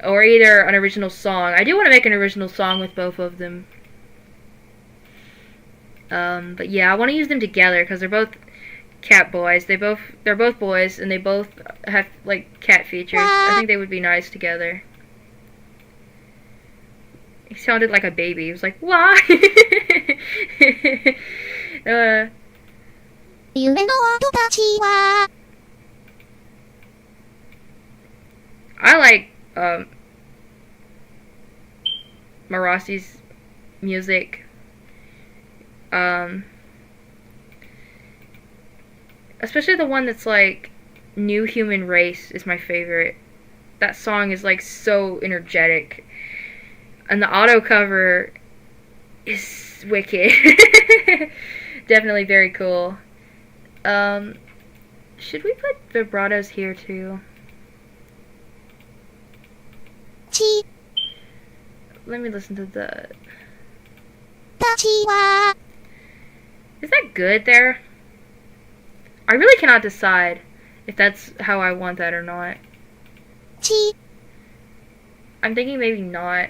or either an original song. I do want to make an original song with both of them. But yeah, I want to use them together because they're both cat boys. They're both boys, and they both have like cat features. I think they would be nice together. He sounded like a baby. He was like, "Why?"
夢の人たちは
I like Marasi's music. Especially the one that's like New Human Race is my favorite. That song is like so energetic. And the auto cover is wicked. Definitely very cool. Should we put vibratos here too?
ち
Let me listen to the...
たちは
Is that good there? I really cannot decide if that's how I want that or not.
ち
I'm thinking maybe not.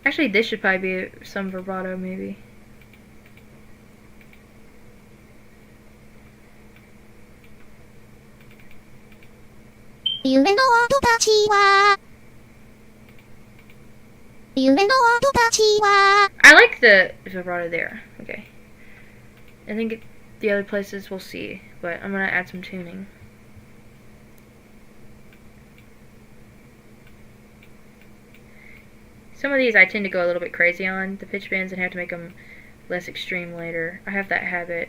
Actually, this should probably be some vibrato, maybe.
「夢の人たちは夢の人たちは
I like the vibrato there. Okay. I think the other places we'll see, but I'm gonna add some tuning. Some of these I tend to go a little bit crazy on the pitch bends and have to make them less extreme later. I have that habit.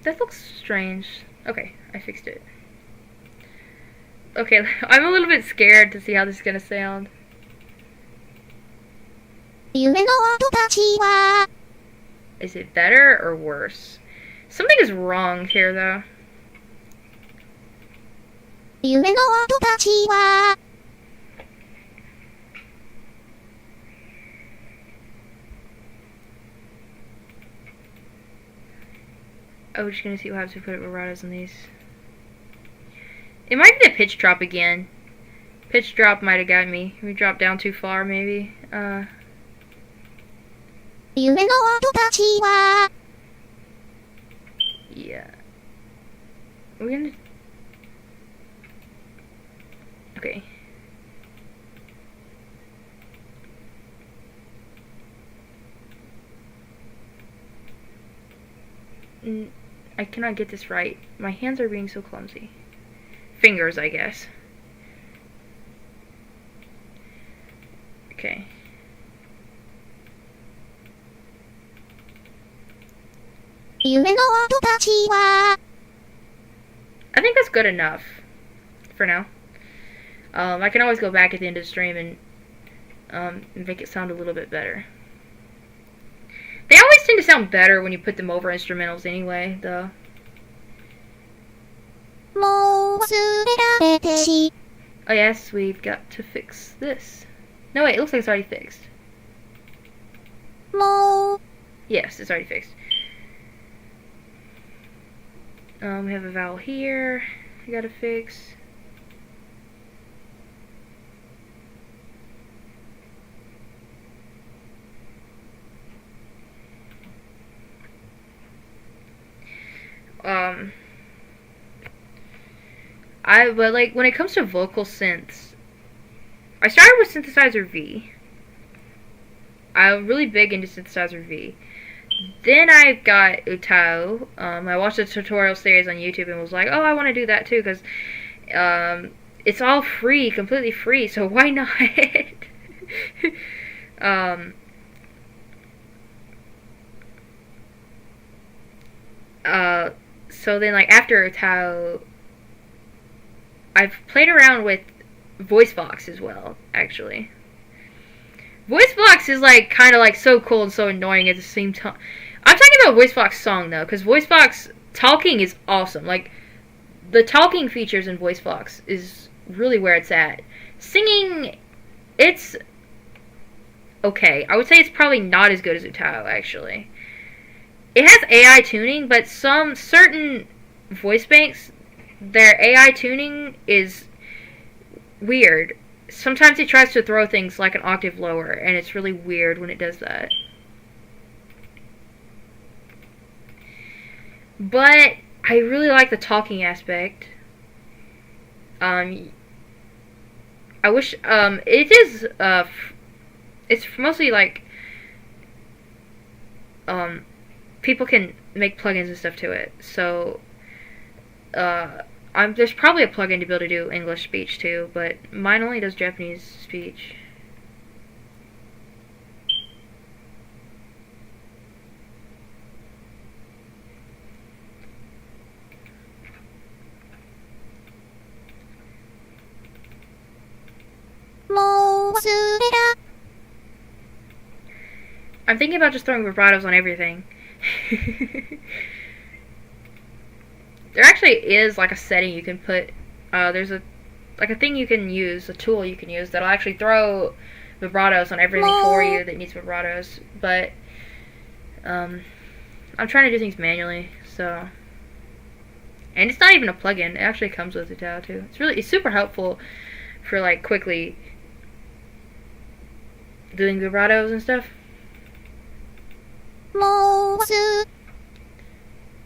That looks strange. Okay, I fixed it. Okay, I'm a little bit scared to see how this is gonna sound.
夢の音たちは
Is it better or worse? Something is wrong here, though.
夢の音たちは
Oh, we're just gonna see what happens if we put vibratos on these. It might be the pitch drop again. Pitch drop might have got me. We dropped down too far, maybe.
夢の音たちは
Yeah. We're gonna... Okay. I cannot get this right. My hands are being so clumsy. Fingers, I guess. Okay. I think that's good enough for now. I can always go back at the end of the stream and make it sound a little bit better. They always tend to sound better when you put them over instrumentals anyway, though. Oh yes, we've got to fix this. No wait, it looks like it's already fixed. Yes, it's already fixed. We have a vowel here. I gotta fix. But like when it comes to vocal synths, I started with synthesizer V. I'm really big into synthesizer V. Then I got UTAU. I watched a tutorial series on YouTube and was like, oh, I want to do that too because it's all free, completely free, so why not? So then like after UTAU, I've played around with VoiceBox as well, actually. VoiceBox is like kind of like so cool and so annoying at the same time. I'm talking about VoiceBox song though, because VoiceBox talking is awesome. Like the talking features in VoiceBox is really where it's at. Singing, it's okay. I would say it's probably not as good as UTAU actually. It has AI tuning, but some certain voice banks, their AI tuning is weird. Sometimes it tries to throw things like an octave lower, and it's really weird when it does that. But I really like the talking aspect. I wish it is it's mostly like people can make plugins and stuff to it. So there's probably a plugin to be able to do English speech too, but mine only does Japanese speech. I'm thinking about just throwing vibratos on everything. There actually is like a setting you can put. There's a thing you can use, a tool you can use that'll actually throw vibratos on everything for you that needs vibratos. But I'm trying to do things manually, so. And it's not even a plugin. It actually comes with UTAU too. It's super helpful for like quickly doing vibratos and stuff.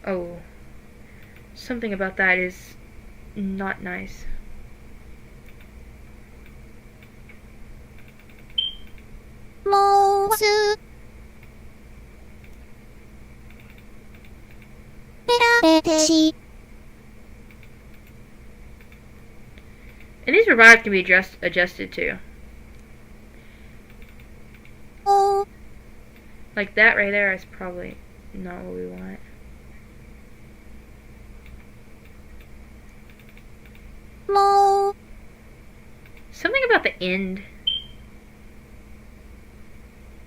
Oh. Something about that is not nice. And these vibratos can be adjusted too. Like that right there is probably not what we want. Something about the end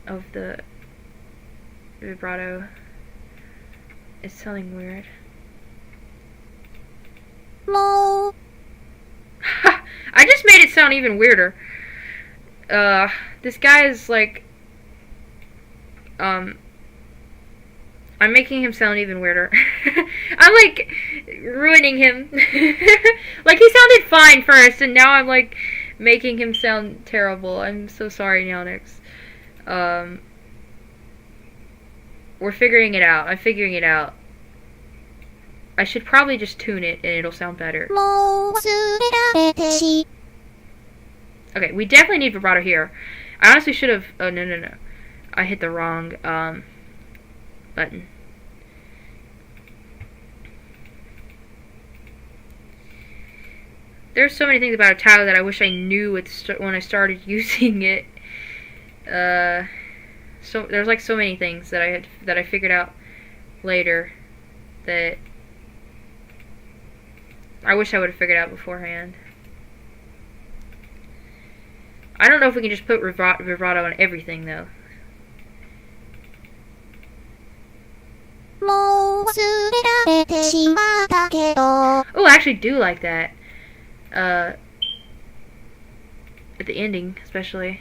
of the vibrato is sounding weird. I just made it sound even weirder. This guy is like, I'm making him sound even weirder. I'm like ruining him. Like he sounded fine first, and now I'm like making him sound terrible. I'm so sorry, Nyaonix. We're figuring it out. I'm figuring it out. I should probably just tune it and it'll sound better. Okay, we definitely need vibrato here. I honestly should have... Oh, no. I hit the wrong button. There's so many things about UTAU that I wish I knew when I started using it. So there's like so many things that I figured out later that I wish I would have figured out beforehand. I don't know if we can just put vibrato on everything though. Oh, I actually do like that. At the ending, especially.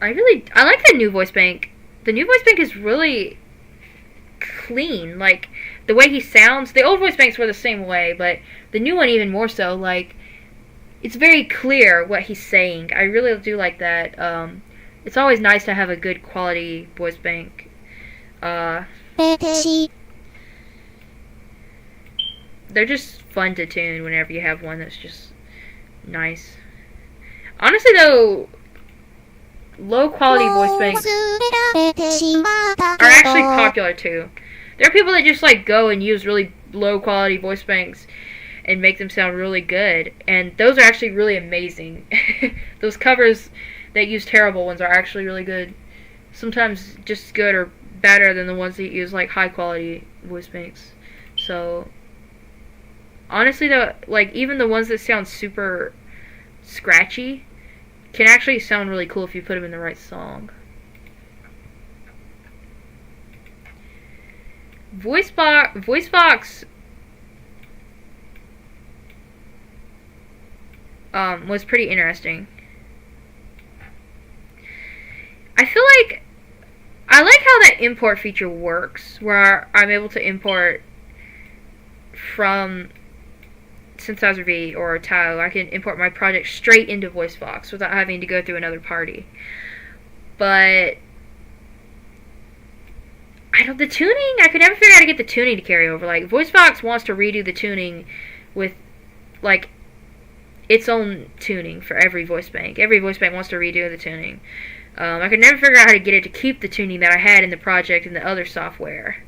I like the new voice bank. The new voice bank is really clean. Like, the way he sounds. The old voice banks were the same way, but the new one even more so. Like, it's very clear what he's saying. I really do like that. It's always nice to have a good quality voice bank. They're just fun to tune whenever you have one that's just nice. Honestly, though, low quality voice banks are actually popular too. There are people that just like go and use really low quality voice banks and make them sound really good, and those are actually really amazing. Those covers that use terrible ones are actually really good. Sometimes just as good or better than the ones that use like high quality voice banks. So honestly though, like even the ones that sound super scratchy can actually sound really cool if you put them in the right song. VoiceBox was pretty interesting. I feel like I like how that import feature works, where I'm able to import from Synthesizer V or UTAU. I can import my project straight into VoiceBox without having to go through another party. But the tuning, I could never figure out how to get the tuning to carry over. Like, VoiceBox wants to redo the tuning with, like, its own tuning for every voice bank. Every voice bank wants to redo the tuning. I could never figure out how to get it to keep the tuning that I had in the project in the other software.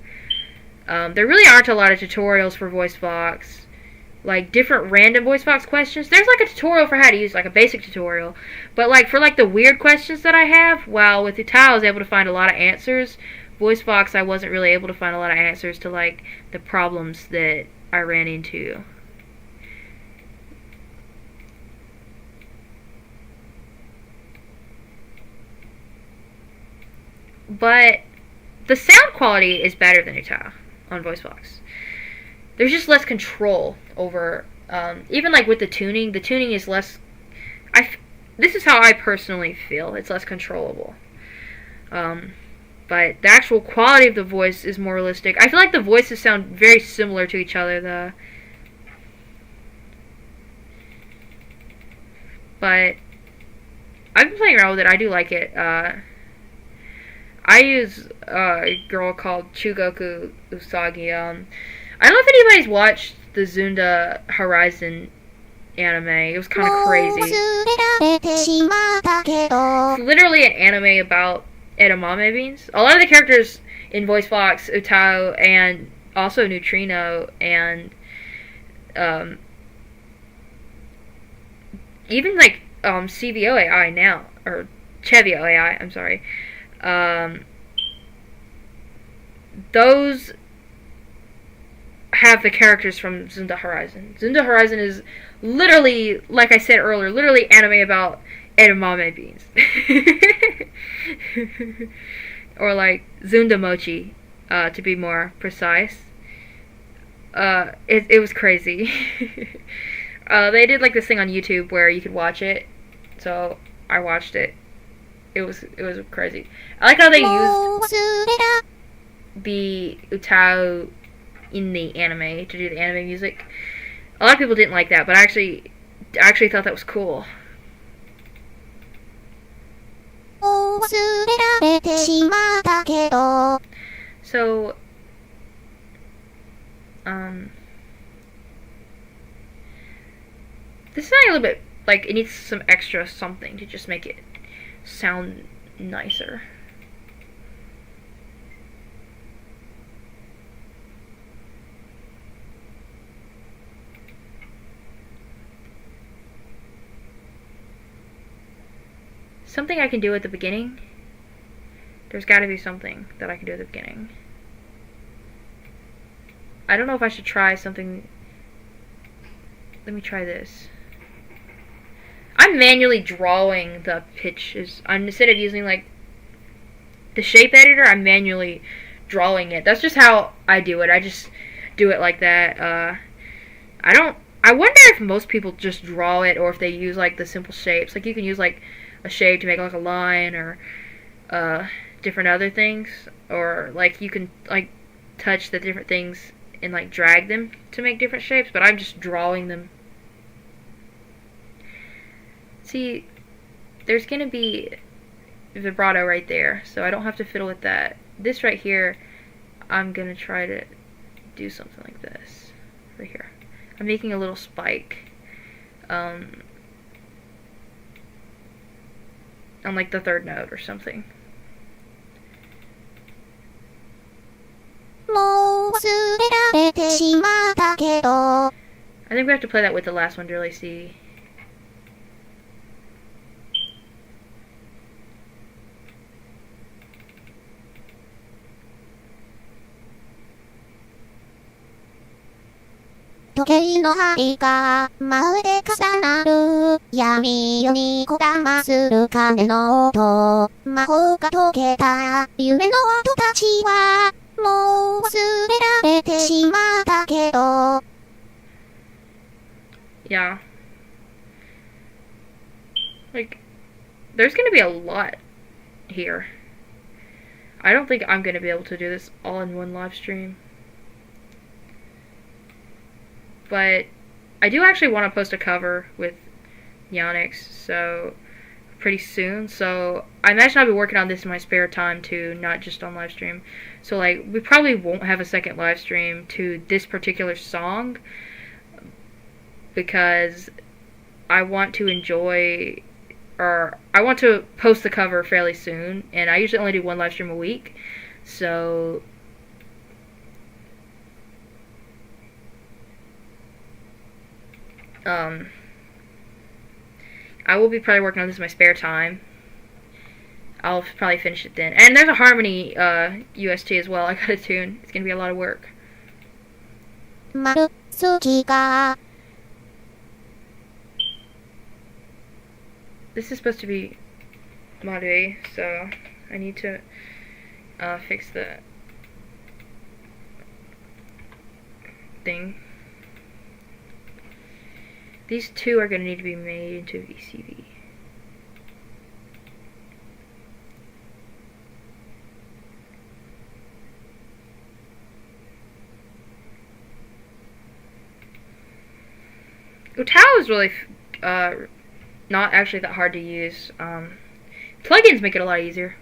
There really aren't a lot of tutorials for VoiceBox. Like, different random VoiceBox questions. There's, like, a tutorial for how to use, like, a basic tutorial. But, like, for, like, the weird questions that I have, well, with UTAU I was able to find a lot of answers. VoiceBox, I wasn't really able to find a lot of answers to, like, the problems that I ran into. But the sound quality is better than UTAU on VoiceBox. There's just less control over, even like with the tuning is less, this is how I personally feel, it's less controllable. But the actual quality of the voice is more realistic. I feel like the voices sound very similar to each other, but I've been playing around with it, I do like it. I use a girl called Chugoku Usagi. I don't know if anybody's watched the Zunda Horizon anime. It was kind of crazy. It's literally an anime about edamame beans. A lot of the characters in VoiceBox, UTAU, and also Neutrino, and even like CVO AI now, or Chevio AI, I'm sorry. have the characters from Zunda Horizon. Zunda Horizon is literally, like I said earlier, literally anime about edamame beans. Or like Zunda Mochi, to be more precise. It was crazy. They did like this thing on YouTube where you could watch it, so I watched it. It was crazy. I like how they used the UTAU in the anime to do the anime music. A lot of people didn't like that, but I actually thought that was cool. So, this is a little bit, like, it needs some extra something to just make it sound nicer. Something I can do at the beginning. There's got to be something that I can do at the beginning. I don't know if I should try something. Let me try this. I'm manually drawing the pitches. Instead of using like the shape editor, I'm manually drawing it. That's just how I do it. I just do it like that. I wonder if most people just draw it or if they use like the simple shapes. Like you can use like a shape to make like a line or different other things, or like you can like touch the different things and like drag them to make different shapes, but I'm just drawing them. See, there's gonna be vibrato right there, so I don't have to fiddle with that. This right here, I'm gonna try to do something like this right here. I'm making a little spike on like the third note or something. I think we have to play that with the last one to really see. Yeah. Like, there's gonna be a lot here. I don't think I'm gonna be able to do this all in one live stream. But I do actually want to post a cover with Nyaonix, so pretty soon. So I imagine I'll be working on this in my spare time too, not just on live stream. So like we probably won't have a second live stream to this particular song because I want to enjoy, or I want to post the cover fairly soon, and I usually only do one live stream a week. So I will be probably working on this in my spare time. I'll probably finish it then. And there's a harmony UST as well. I gotta tune. It's gonna be a lot of work. This is supposed to be Maru, so I need to fix the thing. These two are going to need to be made into VCV. UTAU is really not actually that hard to use. Plugins make it a lot easier.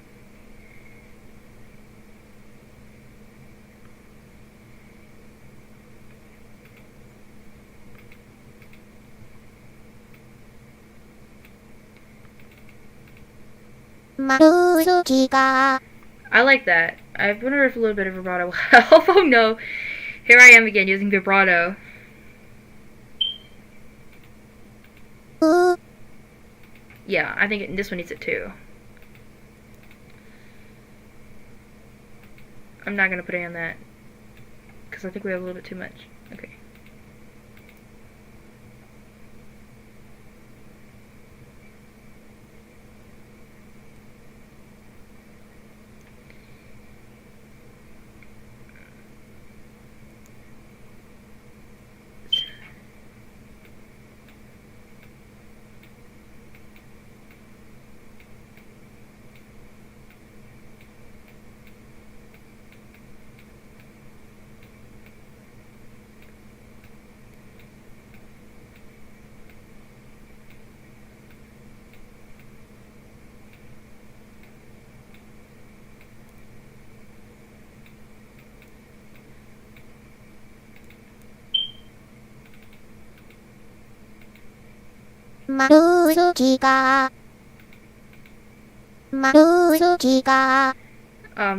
I like that. I wonder if a little bit of vibrato will help. Oh no. Here I am again using vibrato. Yeah, I think this one needs it too. I'm not going to put it on that because I think we have a little bit too much. Okay.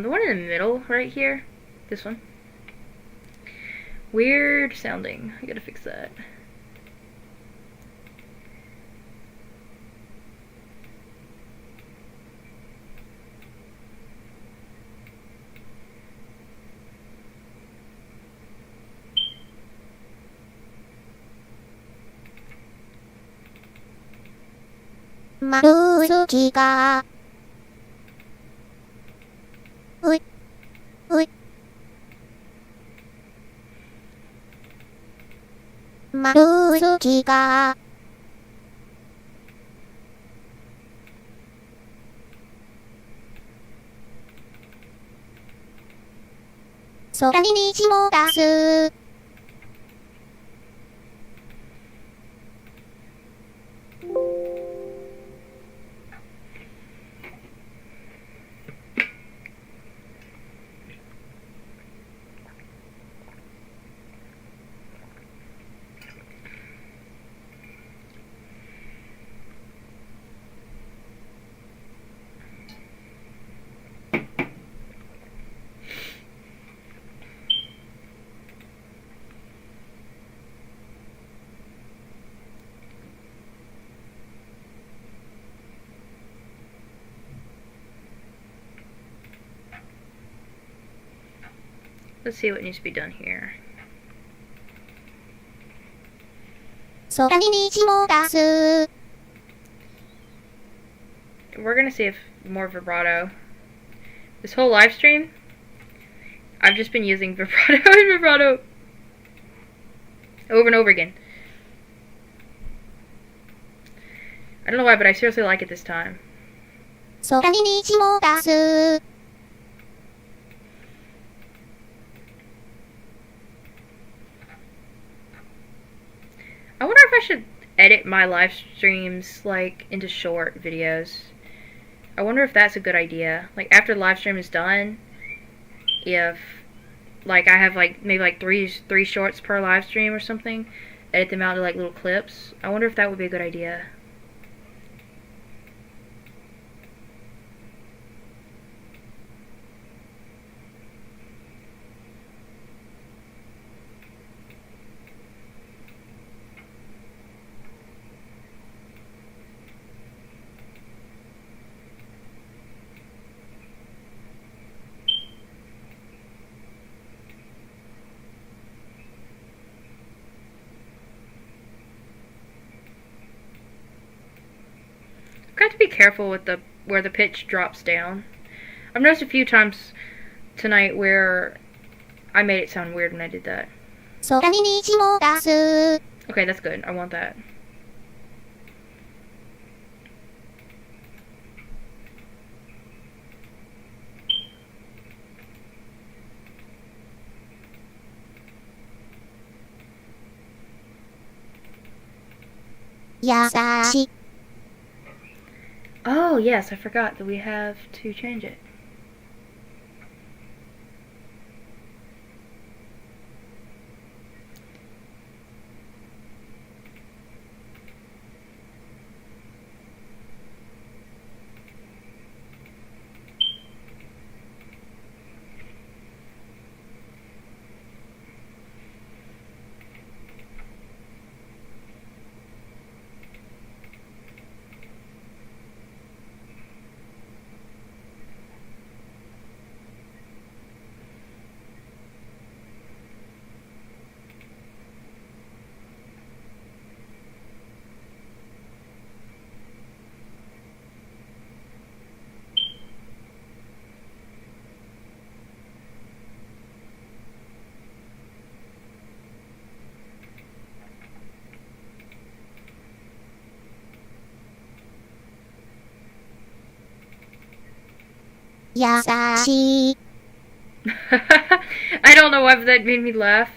The one in the middle, right here. This one. Weird sounding. I gotta fix that. Let's see what needs to be done here. We're gonna see if more vibrato. This whole live stream, I've just been using vibrato and vibrato over and over again. I don't know why, but I seriously like it this time. I wonder if I should edit my live streams like into short videos. I wonder if that's a good idea. Like after the live stream is done, if like I have like maybe like three shorts per live stream or something, edit them out to like little clips. I wonder if that would be a good idea. Got to be careful with where the pitch drops down. I've noticed a few times tonight where I made it sound weird when I did that. Okay, that's good. I want that. Oh, yes, I forgot that we have to change it.
Yasashi.
I don't know why, but that made me laugh.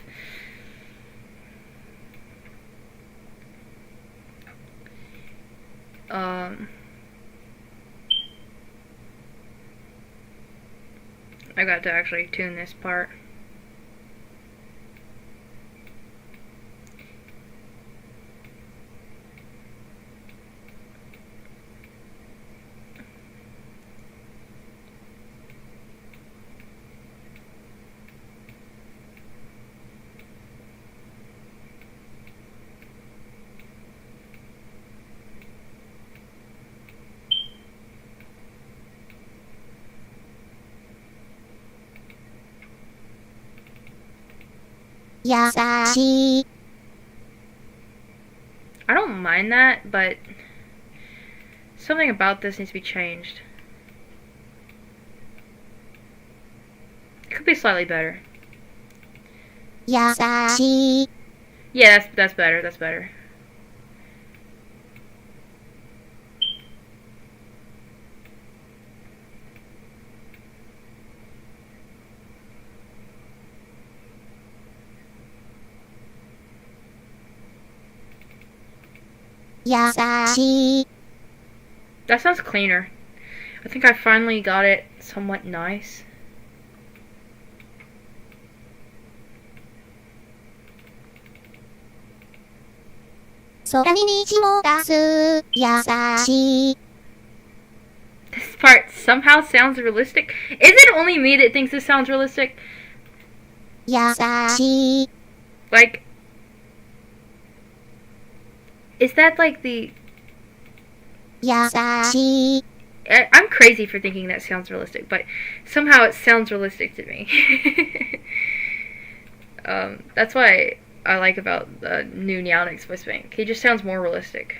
I got to actually tune this part.
Yasashi.
I don't mind that, but something about this needs to be changed. It could be slightly better.
Yasashi.
Yeah, that's better. That's better.
Yasashi.
That sounds cleaner. I think I finally got it somewhat nice. This part somehow sounds realistic. Is it only me that thinks this sounds realistic?
Yasashi.
Like, is that like the...
Yasashi.
I'm crazy for thinking that sounds realistic, but somehow it sounds realistic to me. That's why I like about the new Nyaonix voice bank. He just sounds more realistic.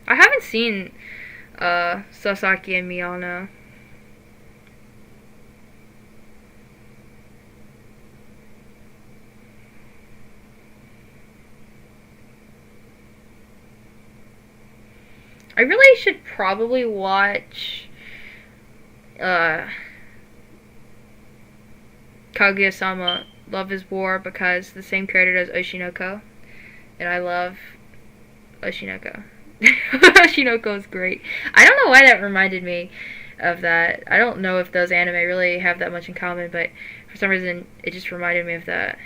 I haven't seen Sasaki and Miyano. I really should probably watch Kaguya-sama Love is War, because the same creator does Oshinoko, and I love Oshinoko. Oshinoko is great. I don't know why that reminded me of that. I don't know if those anime really have that much in common, but for some reason it just reminded me of that.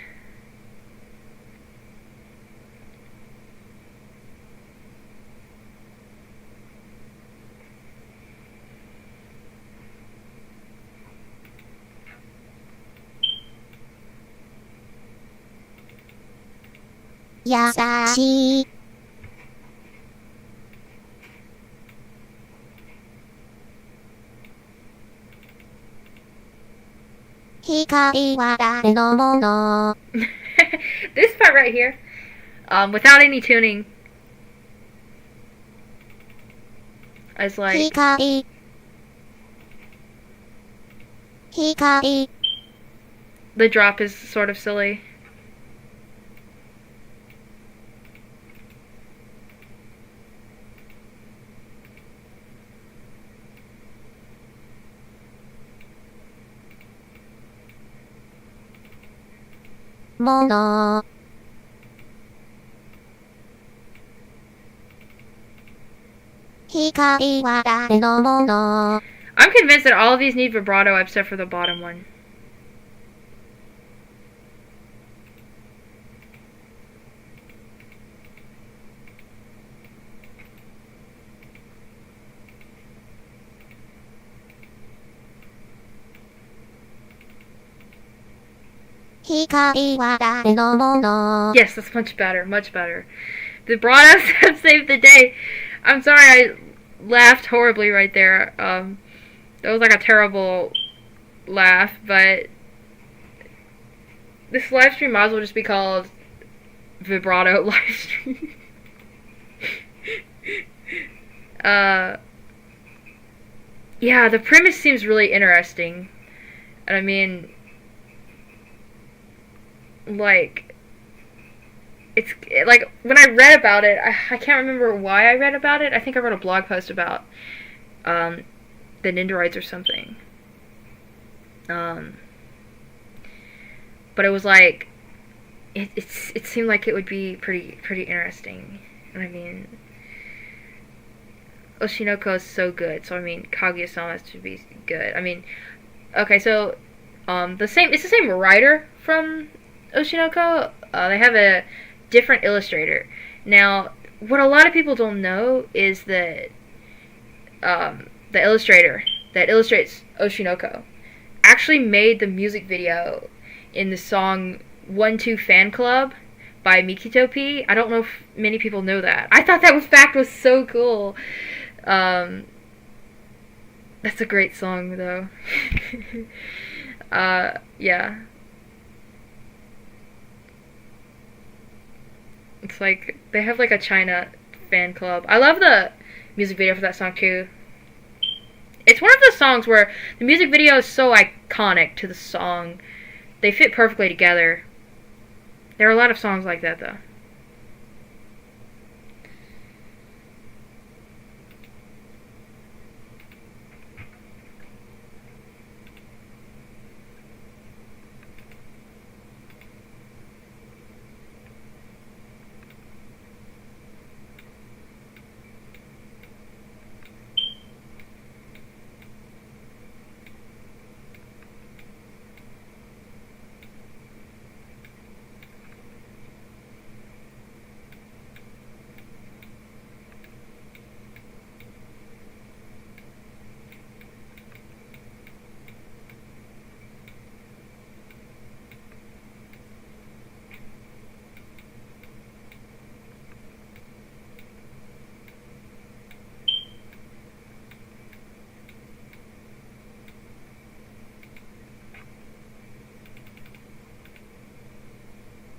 Yasashi. Hikari wa dare no mono.
This part right here, without any tuning, is like...
Hikari. Hikari.
The drop is sort of silly.
Mono. Hikari wa dare no mono.
I'm convinced that all of these need vibrato except for the bottom one.
Hikari wa dare no mono.
Yes, that's much better, much better. The vibratos have saved the day. I'm sorry I laughed horribly right there. That was like a terrible laugh, but this live stream might as well just be called Vibrato Live Stream. Yeah, the premise seems really interesting. And I mean, like, it's like when I read about it, I can't remember why I read about it. I think I wrote a blog post about the Nindoroids or something. But it was like it seemed like it would be pretty interesting. And I mean, Oshinoko is so good, so I mean Kaguya-sama should be good. I mean, okay, so it's the same writer from Oshinoko. They have a different illustrator. Now, what a lot of people don't know is that the illustrator that illustrates Oshinoko actually made the music video in the song 1-2 Fan Club by Mikito P. I don't know if many people know that. I thought that fact was so cool. That's a great song, though. Yeah. It's like, they have like a China fan club. I love the music video for that song, too. It's one of the songs where the music video is so iconic to the song. They fit perfectly together. There are a lot of songs like that, though.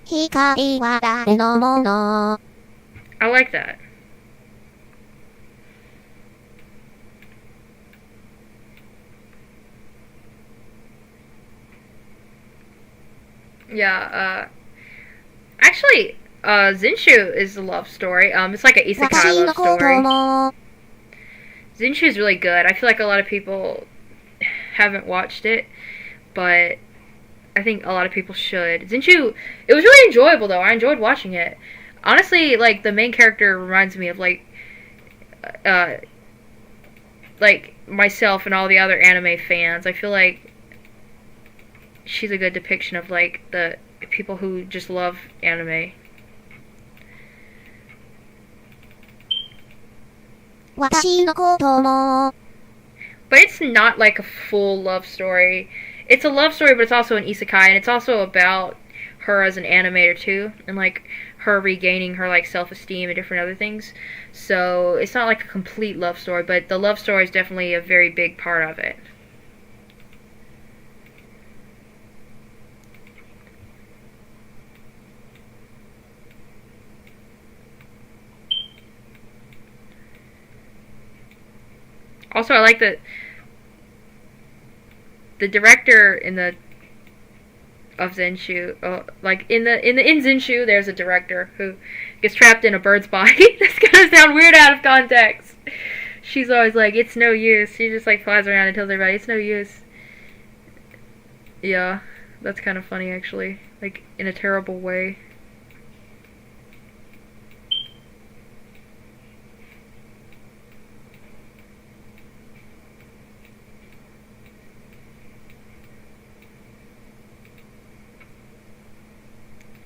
Hikari wa dare no mono.
I like that. Yeah, actually, Zinshu is a love story. It's like an isekai love story. Zinshu is really good. I feel like a lot of people haven't watched it, but I think a lot of people should. Zinshu, it was really enjoyable, though. I enjoyed watching it. Honestly, like, the main character reminds me of, like myself and all the other anime fans. I feel like she's a good depiction of, like, the people who just love anime.
Watashi no koto mo.
But it's not like a full love story. It's a love story, but it's also an isekai, and it's also about her as an animator too, and like her regaining her like self-esteem and different other things. So it's not like a complete love story, but the love story is definitely a very big part of it. Also, I like that the director in the of Zinshu, like in Zinshu, there's a director who gets trapped in a bird's body. That's gonna sound weird out of context. She's always like, "It's no use." She just like flies around and tells everybody, "It's no use." Yeah, that's kind of funny actually, like in a terrible way.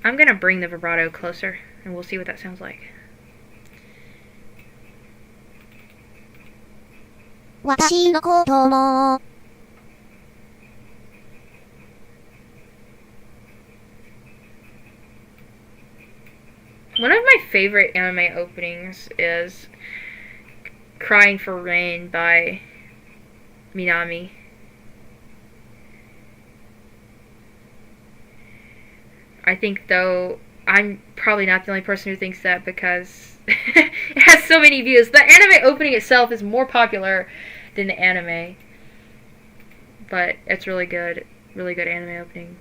I'm gonna bring the vibrato closer, and we'll see what that sounds like.
Watashi no koto mo.
One of my favorite anime openings is Crying for Rain by Minami. I think, though, I'm probably not the only person who thinks that because it has so many views. The anime opening itself is more popular than the anime. But it's really good. Really good anime opening.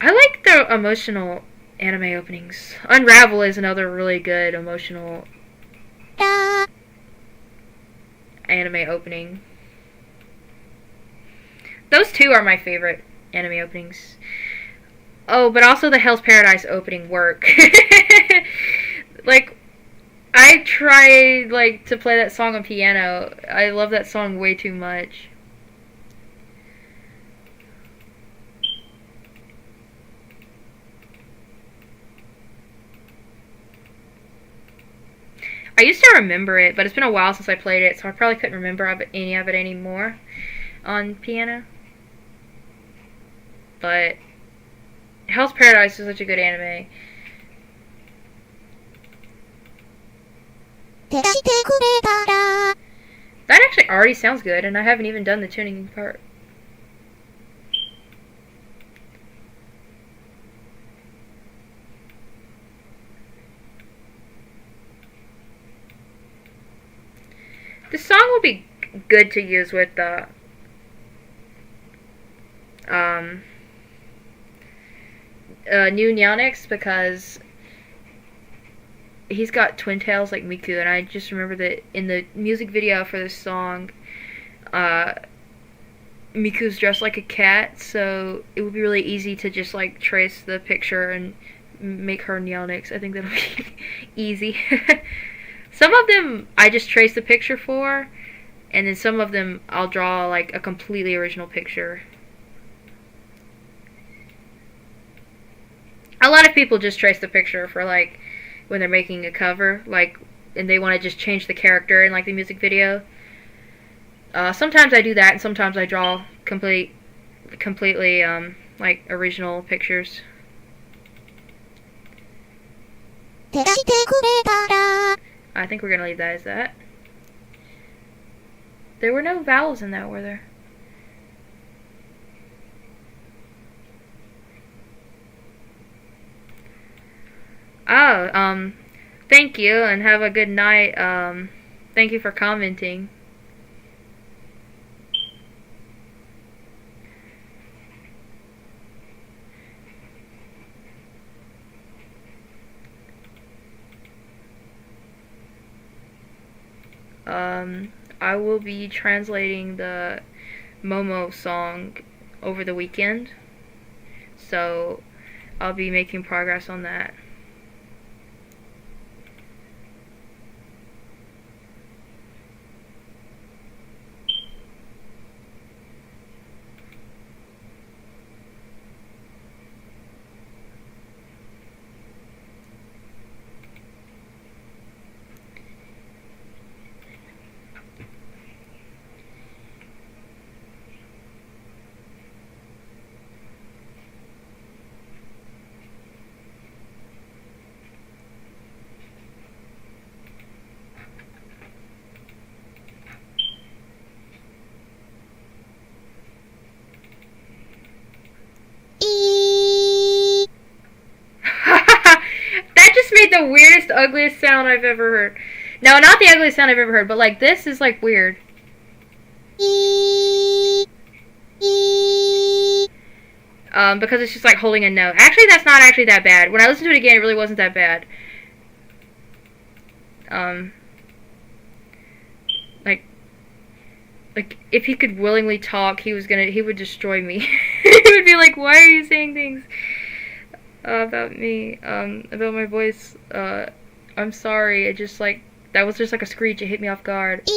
I like the emotional anime openings. Unravel is another really good emotional anime opening. Those two are my favorite anime openings. Oh, but also the Hell's Paradise opening work. Like, I tried, like, to play that song on piano. I love that song way too much. I used to remember it, but it's been a while since I played it, so I probably couldn't remember any of it anymore on piano. But Hell's Paradise is such a good anime. That actually already sounds good, and I haven't even done the tuning part. This song will be good to use with the new Nyaonix, because he's got twin tails like Miku, and I just remember that in the music video for this song, Miku's dressed like a cat, so it would be really easy to just like trace the picture and make her Nyaonix. I think that'll be easy. Some of them I just trace the picture for, and then some of them I'll draw like a completely original picture. A lot of people just trace the picture for like when they're making a cover, like, and they want to just change the character in like the music video. Sometimes I do that, and sometimes I draw completely like original pictures. I think we're gonna leave that as that. There were no vowels in that, were there? Oh, thank you, and have a good night. Thank you for commenting. I will be translating the Momo song over the weekend, so I'll be making progress on that. The weirdest, ugliest sound I've ever heard. No, not the ugliest sound I've ever heard, but like this is like weird. Because it's just like holding a note. Actually, that's not actually that bad. When I listened to it again, it really wasn't that bad. Like if he could willingly talk, he would destroy me. He would be like, "Why are you saying things about me, about my voice? I'm sorry. It just like that was just like a screech. It hit me off guard."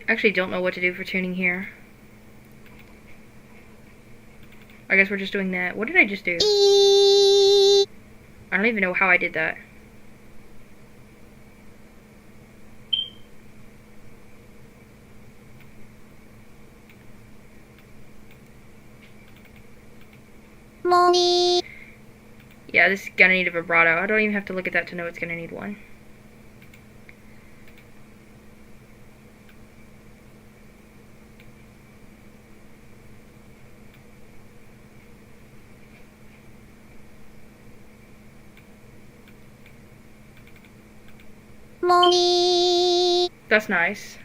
I actually don't know what to do for tuning here. I guess we're just doing that. What did I just do? I don't even know how I did that. Yeah, this is gonna need a vibrato. I don't even have to look at that to know it's gonna need one.
Moni.
That's nice.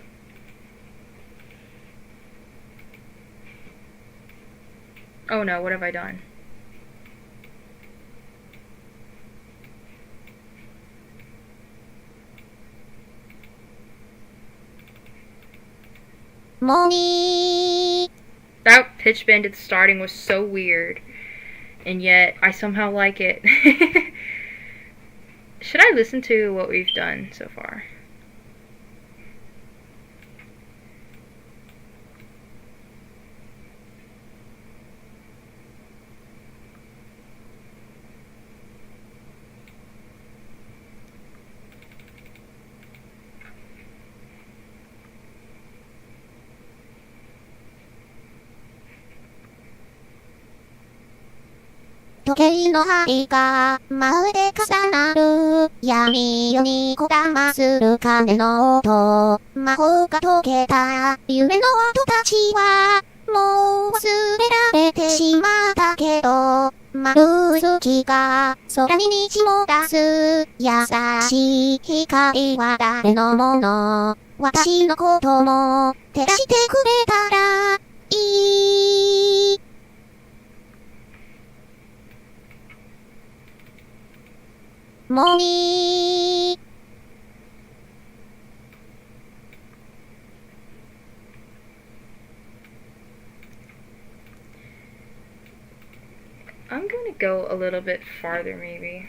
Oh no, what have I done?
Moni.
That pitch bend at the starting was so weird. And yet, I somehow like it. Should I listen to what we've done so far?
"時計の針がまるで重なる闇夜にこだまする鐘の音」「魔法が解けた夢の音たちはもう忘れられてしまったけど」「丸い月が空に道を出す優しい光は誰のもの」「私のことも照らしてくれたらいい」モニー。
I'm gonna go a little bit farther, maybe.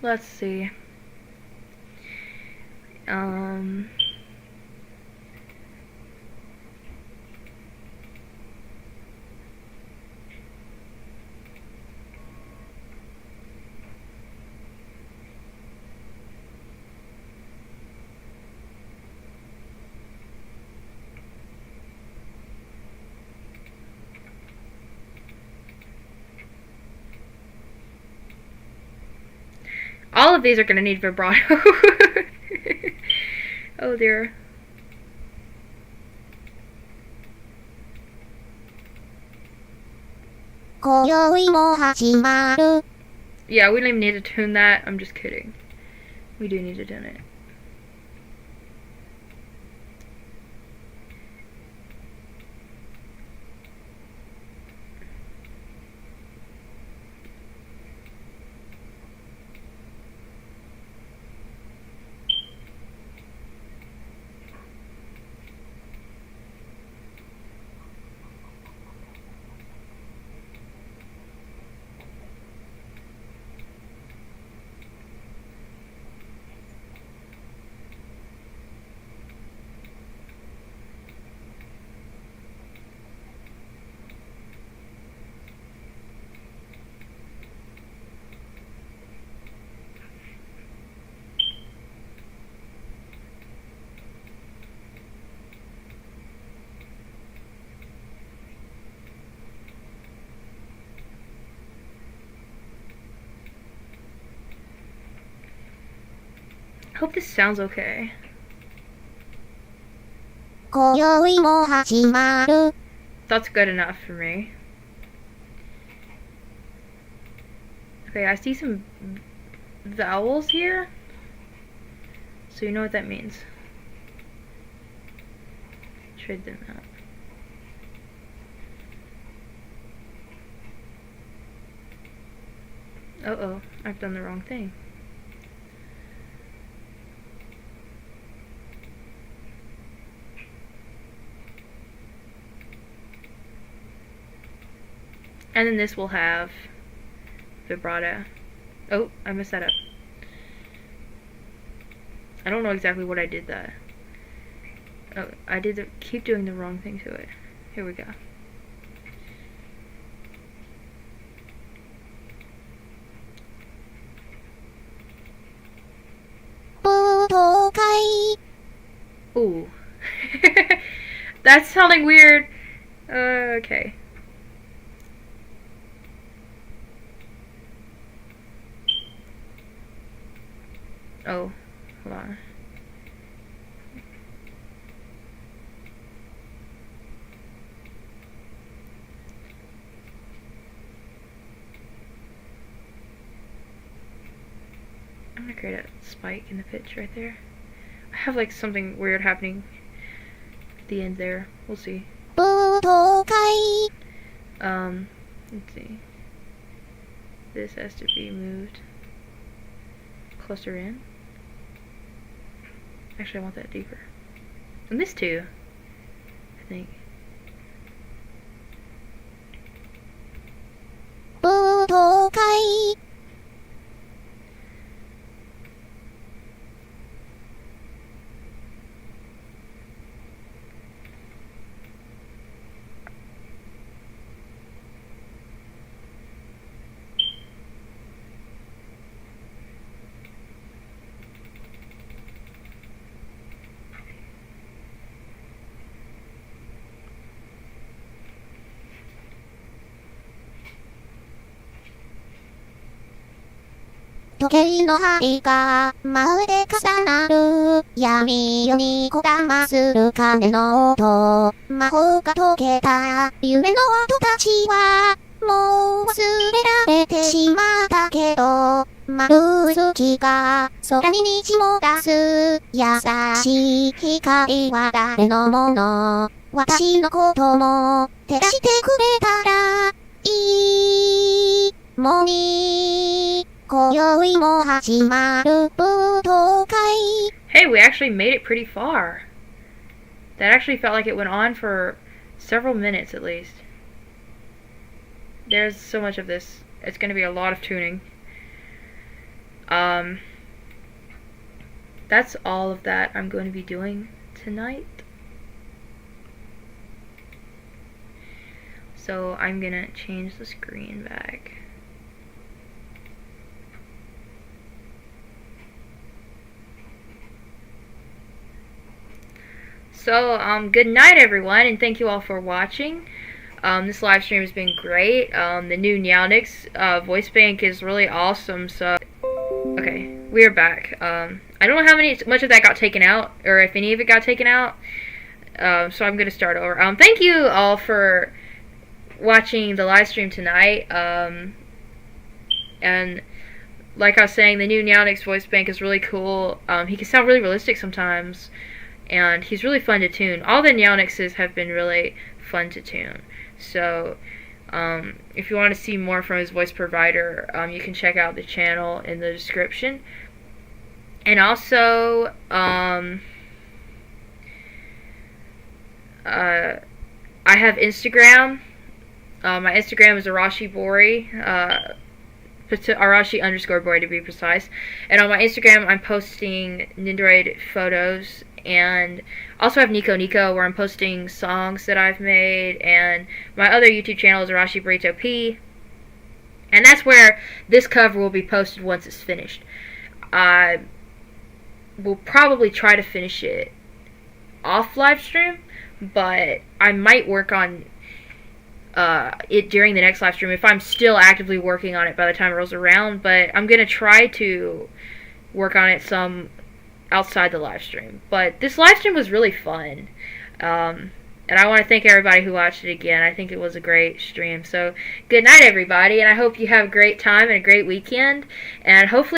Let's see. All of these are gonna need vibrato. Oh dear.
Yeah,
we don't even need to tune that. I'm just kidding. We do need to tune it. I hope this sounds okay. That's good enough for me. Okay, I see some vowels here. So you know what that means. Trade them out. Uh-oh, I've done the wrong thing. And then this will have vibrato. Oh, I messed that up. I don't know exactly what I did that. Oh, I did keep doing the wrong thing to it. Here we go. Ooh. That's sounding weird. Okay. Oh, hold on. I'm gonna create a spike in the pitch right there. I have like something weird happening at the end there. We'll see. Let's see. This has to be moved closer in. Actually, I want that deeper. And this too, I think.
時計の針がまるで重なる闇夜にこだまする鐘の音魔法が解けた夢の音たちはもう忘れられてしまったけど丸月が空に虹を出す優しい光は誰のもの私のことも照らしてくれたらいいもに今宵も始まる舞踏会
Hey, we actually made it pretty far. That actually felt like it went on for several minutes at least. There's so much of this. It's going to be a lot of tuning. That's all of that I'm going to be doing tonight. So I'm going to change the screen back. So, good night everyone, and thank you all for watching. This live stream has been great. The new Nyaonix voice bank is really awesome, so... Okay, we are back. I don't know how much of that got taken out, or if any of it got taken out, so I'm going to start over. Thank you all for watching the live stream tonight, and like I was saying, the new Nyaonix voice bank is really cool. He can sound really realistic sometimes. And he's really fun to tune. All the Nyaonixes have been really fun to tune. So, if you want to see more from his voice provider, you can check out the channel in the description. And also, I have Instagram. My Instagram is Arashi Bori. Arashi_Bori to be precise. And on my Instagram, I'm posting Nindroid photos. And also have Nico Nico, where I'm posting songs that I've made, and my other YouTube channel is Arashi Bori, and that's where this cover will be posted once it's finished. I will probably try to finish it off live stream, but I might work on it during the next live stream if I'm still actively working on it by the time it rolls around, but I'm going to try to work on it some outside the live stream. But this live stream was really fun, and I want to thank everybody who watched it again. I think it was a great stream. So good night everybody, and I hope you have a great time and a great weekend, and hopefully